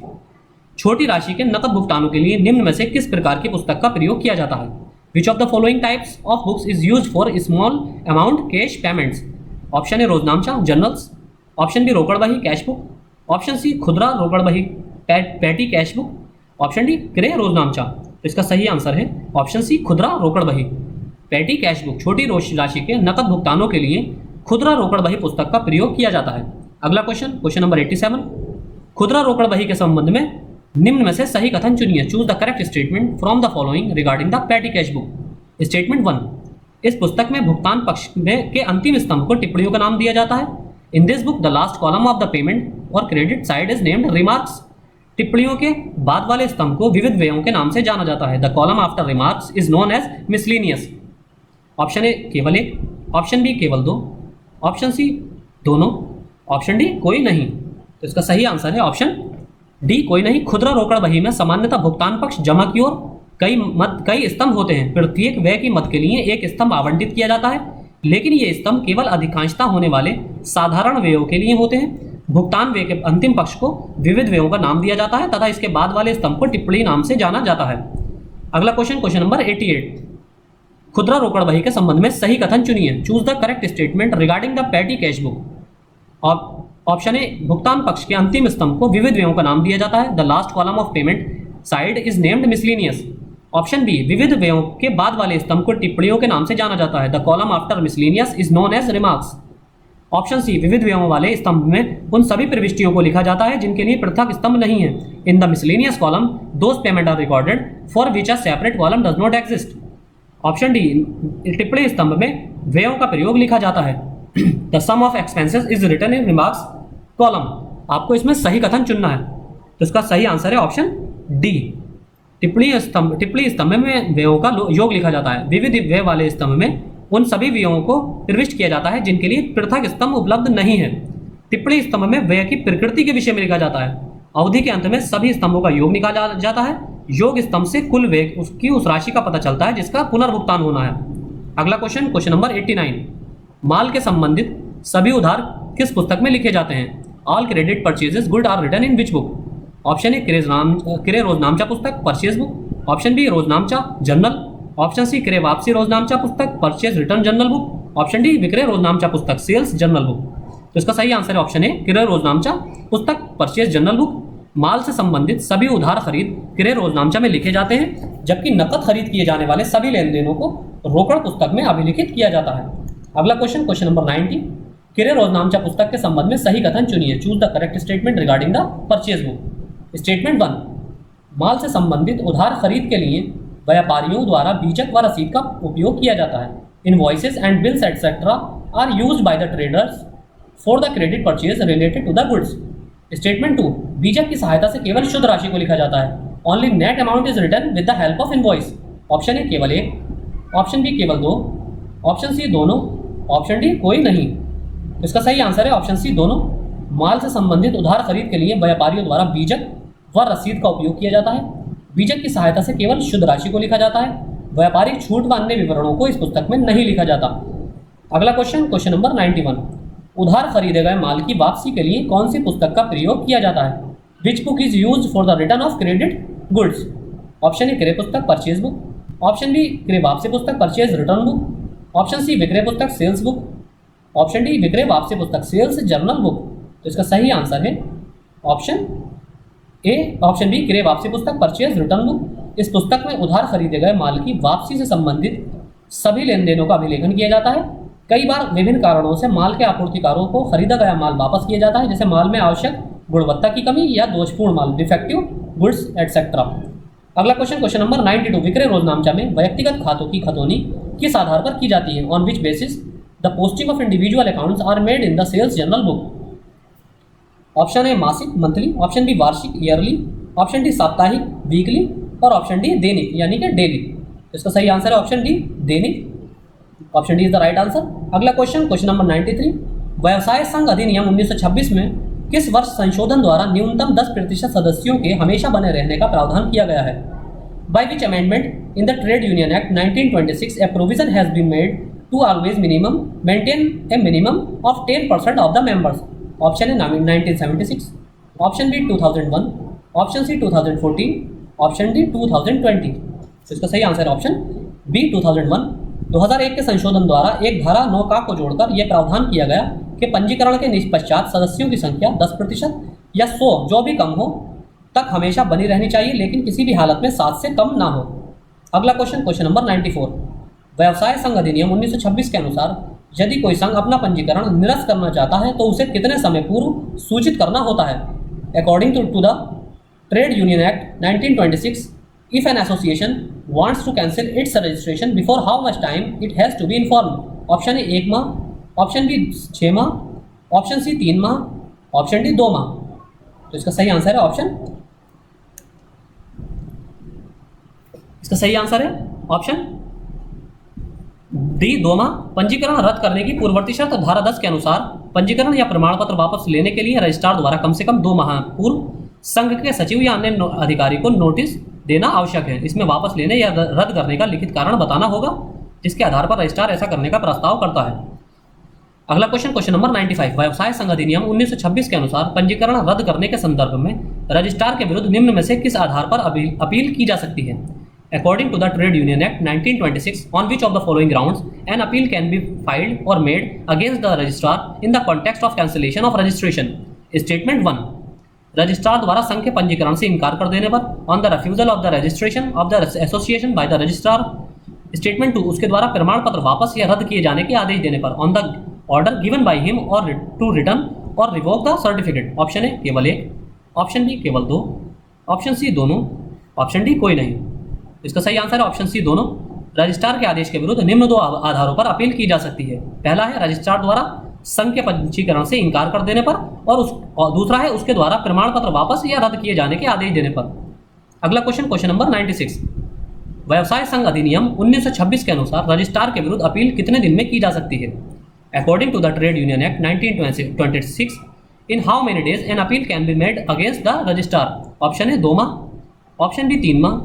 छोटी राशि के नकद भुगतानों के लिए निम्न में से किस प्रकार की पुस्तक का प्रयोग किया जाता है? Which of the following types of books is used for small amount cash payments? Option A रोजनामचा जर्नल्स, ऑप्शन बी रोकड़ बही कैश बुक, ऑप्शन सी खुदरा रोकड़ बही petty cash book, option D क्रय रोजनामचा। तो इसका सही आंसर है ऑप्शन सी खुदरा रोकड़ बही पैटी कैश बुक। छोटी राशि के नकद भुगतानों के लिए खुदरा रोकड़ बही पुस्तक का प्रयोग किया जाता है। अगला क्वेश्चन, क्वेश्चन नंबर 87, खुदरा रोकड़ बही के संबंध में निम्न में से सही कथन चुनिए। Choose the correct statement from the following regarding the patty cash book. Statement 1, इस पुस्तक में भुगतान पक्ष के अंतिम स्तंभ को टिप्पणियों का नाम दिया जाता है। In this book the last column of the payment और credit side is named remarks. टिप्पणियों के बाद वाले स्तंभ को विविध व्ययों के नाम से जाना जाता है। The column after remarks is known as miscellaneous. Option A केवल एक, ऑप्शन बी केवल दो, ऑप्शन सी दोनों, ऑप्शन डी कोई नहीं। तो इसका सही आंसर है ऑप्शन डी कोई नहीं। खुदरा रोकड़ बही में सामान्यतः भुगतान पक्ष जमा की ओर कई स्तंभ होते हैं। प्रत्येक व्यय की मद के लिए एक स्तंभ आवंटित किया जाता है, लेकिन ये स्तंभ केवल अधिकांशता होने वाले साधारण व्ययों के लिए होते हैं। भुगतान व्यय के अंतिम पक्ष को विविध व्ययों का नाम दिया जाता है तथा इसके बाद वाले स्तंभ को टिप्पणी नाम से जाना जाता है। अगला क्वेश्चन, क्वेश्चन नंबर 88, खुदरा रोकड़ बही के संबंध में सही कथन चुनिए। Choose the correct statement regarding the patty cash book. Option ए, भुगतान पक्ष के अंतिम स्तंभ को विविध व्ययों का नाम दिया जाता है। The last column of payment side is named miscellaneous. Option B, विविध व्ययों के बाद वाले स्तंभ को टिप्पणियों के नाम से जाना जाता है। The column after miscellaneous is known as remarks. Option C, विविध व्ययों वाले स्तंभ में उन सभी प्रविष्टियों को लिखा जाता है जिनके लिए पृथक स्तंभ नहीं है। In the miscellaneous column those payment are recorded for which a separate column does not exist. Option D, टिप्पणी स्तंभ में व्ययों का प्रयोग लिखा जाता है। The sum of expenses is written in remarks column. आपको इसमें सही कथन चुनना है, तो इसका सही आंसर है ऑप्शन डी। टिप्पणी स्तंभ में व्ययों का योग लिखा जाता है। विविध व्यय वाले स्तंभ में उन सभी व्ययों को प्रविष्ट किया जाता है जिनके लिए पृथक स्तंभ उपलब्ध नहीं है। टिप्पणी स्तंभ में व्यय की प्रकृति के विषय में लिखा जाता है। अवधि के अंत में सभी स्तंभों का योग निकाला जाता है। योग स्तंभ से कुल व्यय उसकी उस राशि का पता चलता है जिसका पुनर्भुगतान होना है। अगला क्वेश्चन, क्वेश्चन नंबर 89, माल के संबंधित सभी उधार किस पुस्तक में लिखे जाते हैं? All credit purchases good are written in which book? Option A, क्रय रोजनामचा पुस्तक परचेज बुक, ऑप्शन बी रोजनामचा जर्नल, ऑप्शन सी क्रय वापसी रोजनामचा पुस्तक purchase return journal book, option D विक्रय रोजनामचा पुस्तक सेल्स जर्नल बुक। तो इसका सही आंसर है ऑप्शन ए, क्रय रोजनामचा पुस्तक परचेज जर्नल बुक। माल से संबंधित सभी उधार खरीद क्रय रोजनामचा में लिखे जाते हैं, जबकि नकद खरीद किए जाने वाले सभी लेन देनों को रोकड़ पुस्तक में अभिलिखित किया जाता है। अगला क्वेश्चन, क्वेश्चन नंबर 90, क्रय रोजनामचा पुस्तक के संबंध में सही कथन चुनिए। Choose the correct statement regarding the purchase book. Statement 1, माल से संबंधित उधार खरीद के लिए व्यापारियों द्वारा बीजक व रसीद का उपयोग किया जाता है। Invoices and bills etcetera are used by the traders for the credit purchase related to the goods. Statement 2, बीजक की सहायता से केवल शुद्ध राशि को लिखा जाता है। Only net amount is written with the help of invoice. Option A केवल एक, ऑप्शन बी केवल दो, ऑप्शन सी दोनों, ऑप्शन डी कोई नहीं। इसका सही आंसर है ऑप्शन सी दोनों। माल से संबंधित उधार खरीद के लिए व्यापारियों द्वारा बीजक व रसीद का उपयोग किया जाता है। बीजक की सहायता से केवल शुद्ध राशि को लिखा जाता है। व्यापारिक छूट व अन्य विवरणों को इस पुस्तक में नहीं लिखा जाता। अगला क्वेश्चन, क्वेश्चन नंबर 91, उधार खरीदे गए माल की वापसी के लिए कौन सी पुस्तक का प्रयोग किया जाता है? Which book is used for the return of credit goods? Option A क्रय पुस्तक परचेज बुक, ऑप्शन बी क्रय वापसी पुस्तक purchase return book, option C विक्रय पुस्तक सेल्स बुक, ऑप्शन डी विक्रय वापसी पुस्तक सेल्स जर्नल बुक। तो इसका सही आंसर है ऑप्शन ए, ऑप्शन बी क्रय वापसी पुस्तक परचेज रिटर्न बुक। इस पुस्तक में उधार खरीदे गए माल की वापसी से संबंधित सभी लेन देनों का अभिलेखन किया जाता है। कई बार विभिन्न कारणों से माल के आपूर्तिकारों को खरीदा गया माल वापस किया जाता है, जैसे माल में आवश्यक गुणवत्ता की कमी या दोषपूर्ण माल डिफेक्टिव गुड्स एटसेट्रा। अगला क्वेश्चन, क्वेश्चन नंबर 92, विक्रय रोजनामचा में व्यक्तिगत खातों की खतौनी किस आधार पर की जाती है? On which basis the posting of individual accounts are made in the sales journal book? Option A मासिक मंथली, ऑप्शन बी वार्षिक ईयरली, ऑप्शन डी साप्ताहिक वीकली और ऑप्शन डी दैनिक यानी कि डेली। इसका सही आंसर है ऑप्शन डी दैनिक। Option D is the right answer. अगला क्वेश्चन, क्वेश्चन नंबर 93, व्यवसाय संघ अधिनियम 1926 में किस वर्ष संशोधन द्वारा न्यूनतम 10% सदस्यों के हमेशा बने रहने का प्रावधान किया गया है? By which amendment in the trade union act 1926 a provision has been made to always maintain a minimum of 10% of the members? Option A 1976, option B 2001, option C 2014, option D 2020। तो इसका सही आंसर है option B 2001। 2001 के संशोधन द्वारा एक धारा 9 का को जोड़कर यह प्रावधान किया गया कि पंजीकरण के पश्चात सदस्यों की संख्या 10% या 100 जो भी कम हो तक हमेशा बनी रहनी चाहिए, लेकिन किसी भी हालत में 7 से कम ना हो। अगला क्वेश्चन, क्वेश्चन नंबर 94, व्यवसाय संघ अधिनियम 1926 के अनुसार यदि कोई संघ अपना पंजीकरण निरस्त करना चाहता है तो उसे कितने समय पूर्व सूचित करना होता है? According to the trade union act 1926, if an association wants to cancel its registration, before how much time it has to be informed? Option A 1 माह, ऑप्शन बी 6 माह, ऑप्शन सी 3 माह, ऑप्शन डी 2 माह। तो इसका सही answer है option, इसका सही आंसर है ऑप्शन डी 2 माह। पंजीकरण रद्द करने की पूर्ववर्ती शर्त धारा 10 के अनुसार पंजीकरण या प्रमाण पत्र वापस लेने के लिए रजिस्ट्रार द्वारा कम से कम 2 माह पूर्व संघ के सचिव या अन्य अधिकारी को नोटिस देना आवश्यक है। इसमें वापस लेने या रद्द करने का लिखित कारण बताना होगा, जिसके आधार पर रजिस्ट्रार ऐसा करने का प्रस्ताव करता है। अगला क्वेश्चन, क्वेश्चन नंबर 95, व्यवसाय संघ अधिनियम 1926 के अनुसार पंजीकरण रद्द करने के संदर्भ में रजिस्ट्रार के विरुद्ध निम्न में से किस आधार पर अपील की जा सकती है? According to the trade union act 1926, on which of the following grounds an appeal can be filed और made against the registrar in the context of cancellation of registration? Statement 1, registrar द्वारा संघ के पंजीकरण से इनकार कर देने पर, on the refusal of the registration of the association by the registrar. Statement 2, उसके द्वारा प्रमाण पत्र वापस या रद्द किए जाने के आदेश देने पर, on the order given by him और टू रिटर्न और revoke the certificate. Option A केवल 1, ऑप्शन बी केवल 2, ऑप्शन सी दोनों, ऑप्शन डी कोई नहीं। इसका सही आंसर है ऑप्शन सी दोनों। रजिस्ट्रार के आदेश के विरुद्ध निम्न 2 आधारों पर अपील की जा सकती है। पहला है रजिस्ट्रार द्वारा संघ के पंजीकरण से इनकार कर देने पर, और दूसरा है उसके द्वारा प्रमाण पत्र वापस या रद्द किए जाने के आदेश देने पर। अगला क्वेश्चन, क्वेश्चन नंबर 96, व्यवसाय संघ अधिनियम 1926 के अनुसार रजिस्ट्रार के विरुद्ध अपील कितने दिन में की जा सकती है? According to the trade union act 1926, in how many days an appeal can be made against the registrar? Option A 2 माह, ऑप्शन बी 3 माह,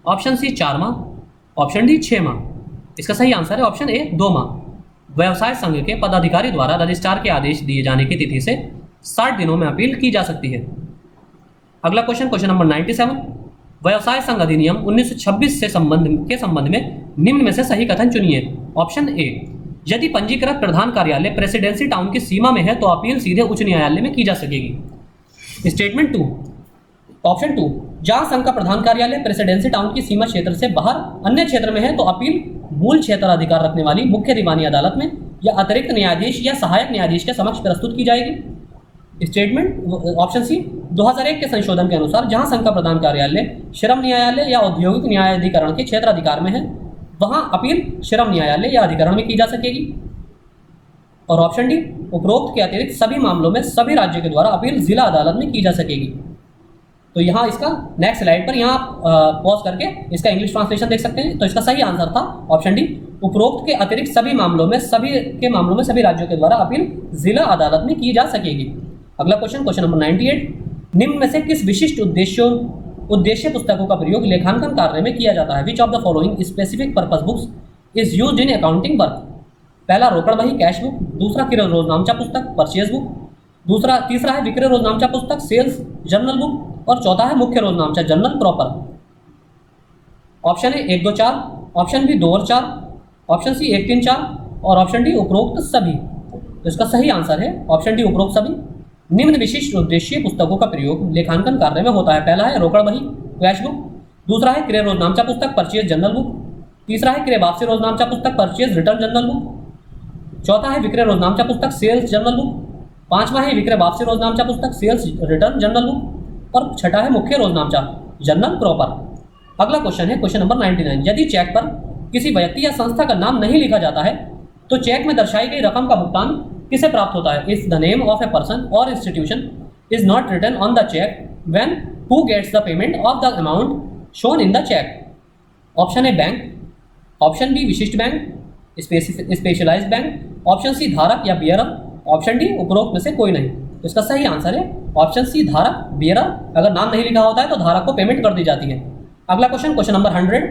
ऑप्शन सी 4 माह, ऑप्शन डी 6 माह। इसका सही आंसर है ऑप्शन ए 2 माह। व्यवसाय संघ के पदाधिकारी द्वारा रजिस्ट्रार के आदेश दिए जाने की तिथि से 60 दिनों में अपील की जा सकती है। अगला क्वेश्चन, क्वेश्चन नंबर 97, व्यवसाय संघ अधिनियम 1926 से संबंध में निम्न में से सही कथन चुनिए। ऑप्शन ए, यदि पंजीकृत प्रधान कार्यालय प्रेसिडेंसी टाउन की सीमा में है तो अपील सीधे उच्च न्यायालय में की जा सकेगी। स्टेटमेंट 2, ऑप्शन 2, जहां संघ का प्रधान कार्यालय प्रेसिडेंसी टाउन की सीमा क्षेत्र से बाहर अन्य क्षेत्र में है तो अपील मूल क्षेत्र अधिकार रखने वाली मुख्य दीवानी अदालत में या अतिरिक्त न्यायाधीश या सहायक न्यायाधीश के समक्ष प्रस्तुत की जाएगी। स्टेटमेंट ऑप्शन सी, 2001 के संशोधन के अनुसार जहां संघ का प्रधान कार्यालय श्रम न्यायालय या औद्योगिक न्यायाधिकरण के क्षेत्र अधिकार में है वहां अपील श्रम न्यायालय या अधिकरण में की जा सकेगी। और ऑप्शन डी, उपरोक्त के अतिरिक्त सभी मामलों में सभी राज्यों के द्वारा अपील जिला अदालत में की जा सकेगी। तो यहाँ इसका नेक्स्ट स्लाइड पर यहाँ पॉज करके इसका इंग्लिश ट्रांसलेशन देख सकते हैं। तो इसका सही आंसर था ऑप्शन डी, उपरोक्त के अतिरिक्त सभी मामलों में सभी राज्यों के द्वारा अपील जिला अदालत में की जा सकेगी। अगला क्वेश्चन, क्वेश्चन नंबर 98, निम्न में से किस विशिष्ट उद्देश्य पुस्तकों का प्रयोग लेखांकन कार्य में किया जाता है? Which of the following specific purpose books is used in accounting work? पहला रोकड़ बही कैश बुक, दूसरा क्रय रोजनामचा पुस्तक परचेज बुक, तीसरा है विक्रय रोजनामचा पुस्तक सेल्स जर्नल बुक, और चौथा है मुख्य रोजनामचा journal proper. Option A 1, 2, 4, option B 2 और 4, ऑप्शन सी 1, 3, 4 और ऑप्शन डी उपरोक्त सभी। तो इसका सही आंसर है ऑप्शन डी उपरोक्त सभी। निम्न विशिष्ट उद्देश्य पुस्तकों का प्रयोग लेखांकन कार्य में होता है। पहला है रोकड़ बही कैश बुक, दूसरा है क्रय रोजनामचा पुस्तक परचेज जर्नल बुक, तीसरा है क्रय वापसी रोजनामचा पुस्तक परचेज रिटर्न जर्नल बुक, चौथा है विक्रय रोजनामचा पुस्तक सेल्स जर्नल बुक, पांचवा है विक्रय वापसी रोजनामचा पुस्तक सेल्स रिटर्न जर्नल बुक और छठा है मुख्य रोजनामचा जर्नल प्रॉपर। अगला क्वेश्चन है क्वेश्चन नंबर 99, यदि चेक पर किसी व्यक्ति या संस्था का नाम नहीं लिखा जाता है तो चेक में दर्शाई गई रकम का भुगतान किसे प्राप्त होता है? If the name of a person और institution is not written on the cheque when who gets the payment of the amount shown in the cheque? Option A bank, option B विशिष्ट bank, specialised bank, option C धारक या bearer, option D उपरोक्त में से कोई नहीं। तो इसका सही आंसर है ऑप्शन सी धारक, बियरर। अगर नाम नहीं लिखा होता है तो धारक को पेमेंट कर दी जाती है। अगला क्वेश्चन, क्वेश्चन नंबर 100,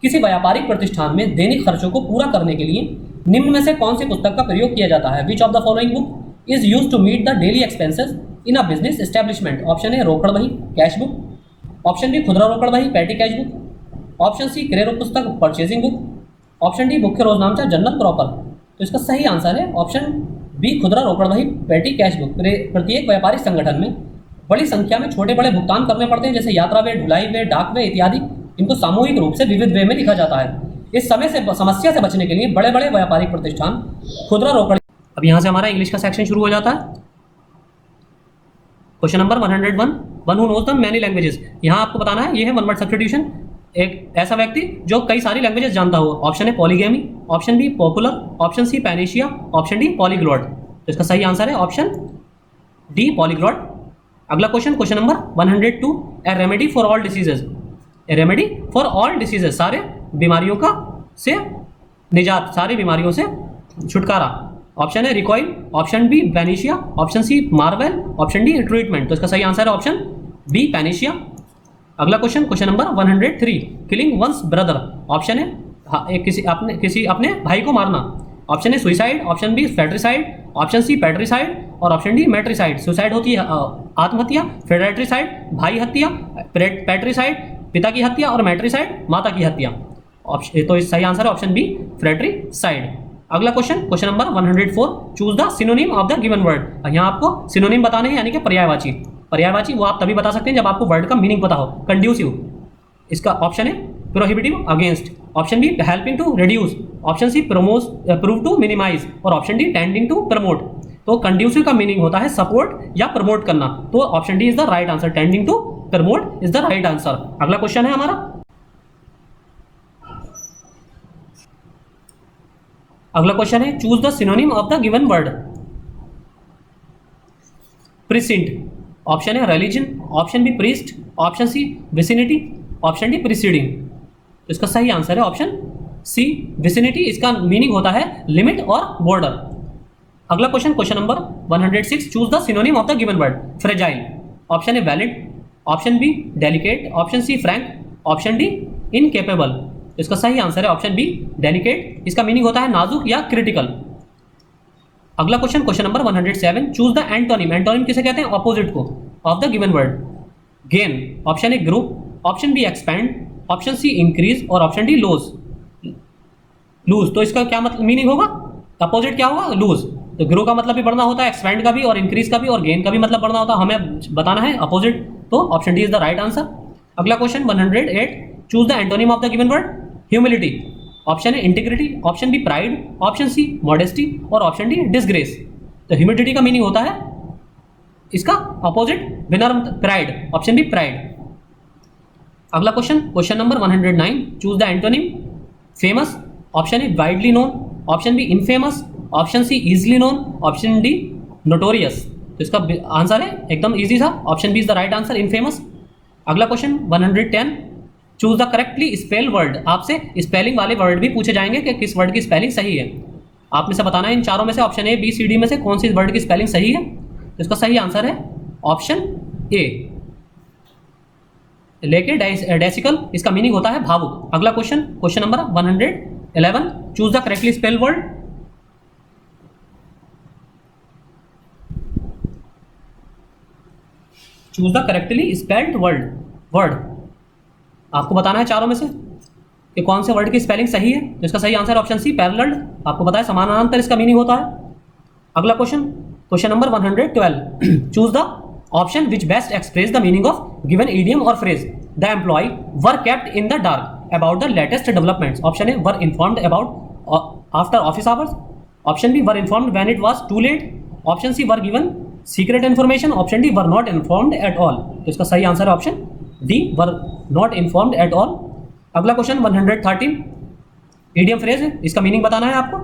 किसी व्यापारिक प्रतिष्ठान में दैनिक खर्चों को पूरा करने के लिए निम्न में से कौन सी पुस्तक का प्रयोग किया जाता है? Which of the following book is use to meet the daily expenses in a business establishment? Option A रोकड़ बही, कैश बुक, ऑप्शन बी खुदरा रोकड़ बही, petty cash book, option C क्रय पुस्तक, परचेजिंग बुक, ऑप्शन डी मुख्य रोजनामचा, general proper. तो इसका सही आंसर है ऑप्शन बी खुदरा रोकड़ बही, पैटी कैश बुक। प्रत्येक व्यापारिक संगठन में बड़ी संख्या में छोटे बड़े भुगतान करने पड़ते हैं, जैसे यात्रा वे, ढुलाई वे, डाक वे इत्यादि। इनको सामूहिक रूप से विविध वे में लिखा जाता है। इस समस्या से बचने के लिए बड़े बड़े व्यापारिक प्रतिष्ठान खुदरा रोकड़। अब यहाँ से हमारा इंग्लिश का सेक्शन शुरू हो जाता है। Question number 101, one who knows the many languages. यहाँ आपको बताना है, ये है वन वर्ड सब्स्टिट्यूशन। एक ऐसा व्यक्ति जो कई सारी लैंग्वेजेस जानता हो। ऑप्शन है polygamy, option B popular, option C panacea, option D polyglot. तो इसका सही आंसर है ऑप्शन डी पॉलीग्लॉट। अगला question, question number 102, a remedy for all diseases. A remedy for all diseases, सारे बीमारियों का से निजात, सारी बीमारियों से छुटकारा। ऑप्शन है recoil, option B panacea, option C marvel, option D treatment. तो इसका सही आंसर है ऑप्शन बी पैनेशिया। अगला question, question number 103, killing one's brother. Option है किसी अपने भाई को मारना। ऑप्शन है suicide, option B fratricide, option C patricide और ऑप्शन डी मैट्रिसाइड। सुसाइड होती है आत्महत्या, फैट्रिसाइड भाई हत्या, पैट्रिसाइड पिता की हत्या और मैट्रिसाइड माता की हत्या। तो इस सही आंसर है ऑप्शन बी फ्रैट्रिसाइड। अगला question, question number 104, choose the synonym of the given word. यहाँ आपको सिनोनिम बताने हैं, यानी कि पर्यायवाची। पर्यायवाची वो आप तभी बता सकते हैं जब आपको वर्ड का मीनिंग पता हो। कंड्यूसिव, इसका ऑप्शन है prohibitive, against, option B helping to reduce, option C prove to minimise और option D tending to promote. तो कंड्यूसिव का मीनिंग होता है सपोर्ट या प्रमोट करना। तो option D is the right answer, tending to promote is the right answer. अगला question है हमारा, अगला क्वेश्चन है choose the synonym of the given word. Precinct, option है religion, option B priest, option C vicinity, option D preceding. तो इसका सही answer है ऑप्शन सी विसिनिटी। इसका मीनिंग होता है लिमिट और बॉर्डर। अगला question, question number 106, choose the synonym of the given word. Fragile, option है valid, option B delicate, option C frank, option D incapable. इसका सही आंसर है ऑप्शन बी डेलिकेट। इसका मीनिंग होता है नाजुक या क्रिटिकल। अगला question, question number 107, choose the antonym. Antonym किसे कहते हैं? ऑपोजिट को, of the given word. Gain, option A group, option B expand, option C increase और ऑप्शन डी लूज। तो इसका क्या मतलब मीनिंग होगा? अपोजिट क्या होगा? लूज। तो ग्रो का मतलब भी बढ़ना होता है, एक्सपैंड का भी और इंक्रीज का भी, और गेन का भी मतलब बढ़ना होता है। हमें बताना है अपोजिट, तो option D is the right answer. अगला question 108, choose the antonym of the given word. Humility, option है integrity, option B pride, option C modesty और ऑप्शन डी डिसग्रेस। तो ह्यूमिलिटी का मीनिंग होता है इसका अपोजिट विनम्र, प्राइड, ऑप्शन बी प्राइड। अगला question, question number 109, choose the antonym. Famous, option A widely known, option B infamous, option C easily known, option D notorious. तो इसका answer है एकदम इजी था, option B is the right answer, infamous. अगला question 110, choose the correctly spell word. आपसे spelling वाले word भी पूछे जाएंगे कि किस वर्ड की स्पेलिंग सही है। आप में से बताना है इन चारों में से option A B C D में से कौन सी वर्ड की स्पेलिंग सही है। तो इसका सही आंसर है ऑप्शन ए, लेके डेसिकल। इसका मीनिंग होता है भावुक। अगला question, question number 111, choose the correctly spell word. Choose the correctly spelled word. आपको बताना है चारों में से कि कौन से वर्ड की स्पेलिंग सही है। तो इसका सही आंसर ऑप्शन सी पैरेलल। आपको पता है समानांतर इसका मीनिंग होता है। अगला question, question number 112, choose the option which best express the meaning of given idiom और phrase. The employ were kept in the dark about the latest developments. Option A were informed about after office hours, option B were informed when it was too late, option C were given secret information, option D were not informed at all. तो इसका सही answer है option D were not informed at all. अगला question 113, idiom phrase है, इसका meaning बताना है आपको।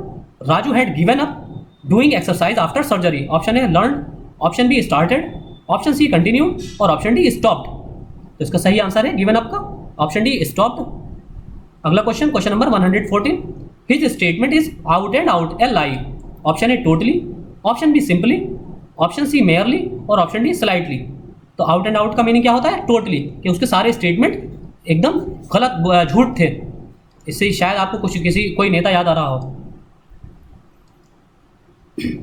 Raju had given up doing exercise after surgery. Option A learn, option B started, option C continued और ऑप्शन डी स्टॉप्ड। तो इसका सही आंसर है गिवन अप का ऑप्शन डी स्टॉप्ड। अगला question, question number 114, his statement is out and out a lie. Option A totally, option B simply, option C merely और option D slightly. तो out and out का meaning क्या होता है? Totally, कि उसके सारे स्टेटमेंट एकदम गलत झूठ थे। इससे शायद आपको कुछ कोई नेता याद आ रहा हो।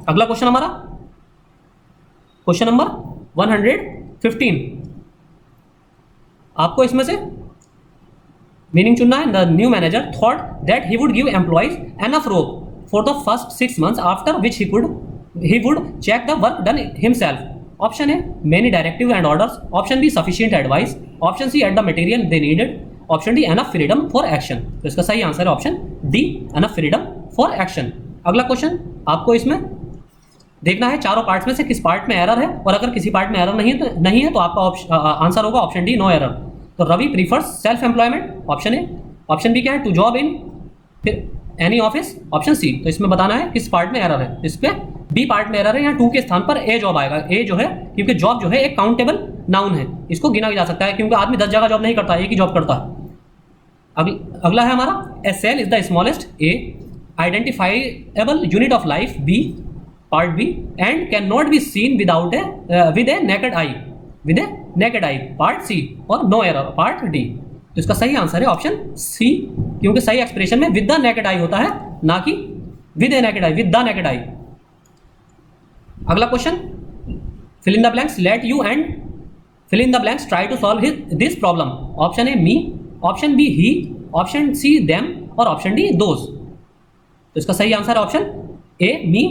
अगला क्वेश्चन हमारा क्वेश्चन नंबर 115। आपको इसमें से मीनिंग चुनना है। The new manager thought that he would give employees enough rope for the first 6 months after which he would check the work done himself. Option A many directive and orders, option B sufficient advice, option C at the material they needed, option D enough freedom for action। तो इसका सही answer है option D enough freedom for action। अगला question, आपको इसमें देखना है चारों पार्ट्स में से किस पार्ट में एरर है, और अगर किसी पार्ट में एरर नहीं है तो आपका आंसर होगा ऑप्शन डी नो एरर। तो Ravi prefers self employment, option A. Option B क्या है? टू जॉब इन फिर एनी ऑफिस, ऑप्शन सी। तो इसमें बताना है किस पार्ट में एरर है। इस पे बी पार्ट में एरर है, यहाँ टू के स्थान पर ए जॉब आएगा। ए जो है, क्योंकि जॉब जो है एक काउंटेबल नाउन है, इसको गिना जा सकता है, क्योंकि आदमी 10 जगह जॉब नहीं करता, एक ही जॉब करता है। अगला है हमारा a cell is the smallest, a identifiable unit of life, B part B, and can not be seen without with a naked eye, with a naked eye, part C, और no error part D. तो इसका सही answer है option सी, क्योंकि सही expression में with the naked आई होता है, ना कि with a naked eye, with the naked eye. अगला question, fill in the blanks, let you and fill in the blanks try to solve this problem. Option A me, option B he, option C them और option D those. तो इसका सही answer है option A me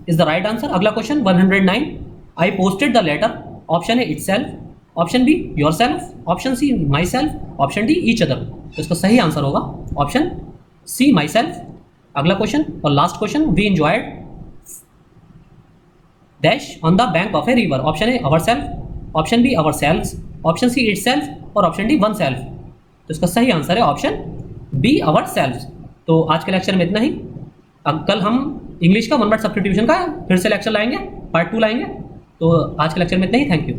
is the right answer. अगला question 109, I posted the letter, option A itself, option B yourself, option C myself, option D each other. तो इसका सही answer होगा option C myself. अगला question और last question, we enjoyed dash on the bank of a river. Option A ourself, option B ourselves, option C itself और option D oneself. तो इसका सही answer है option B अवर selves. तो आज के lecture में इतना ही। अब कल हम इंग्लिश का 1 वर्ड सब्स्टिट्यूशन का फिर से लेक्चर लाएंगे, पार्ट 2 लाएंगे। तो आज के लेक्चर में इतना ही। Thank you.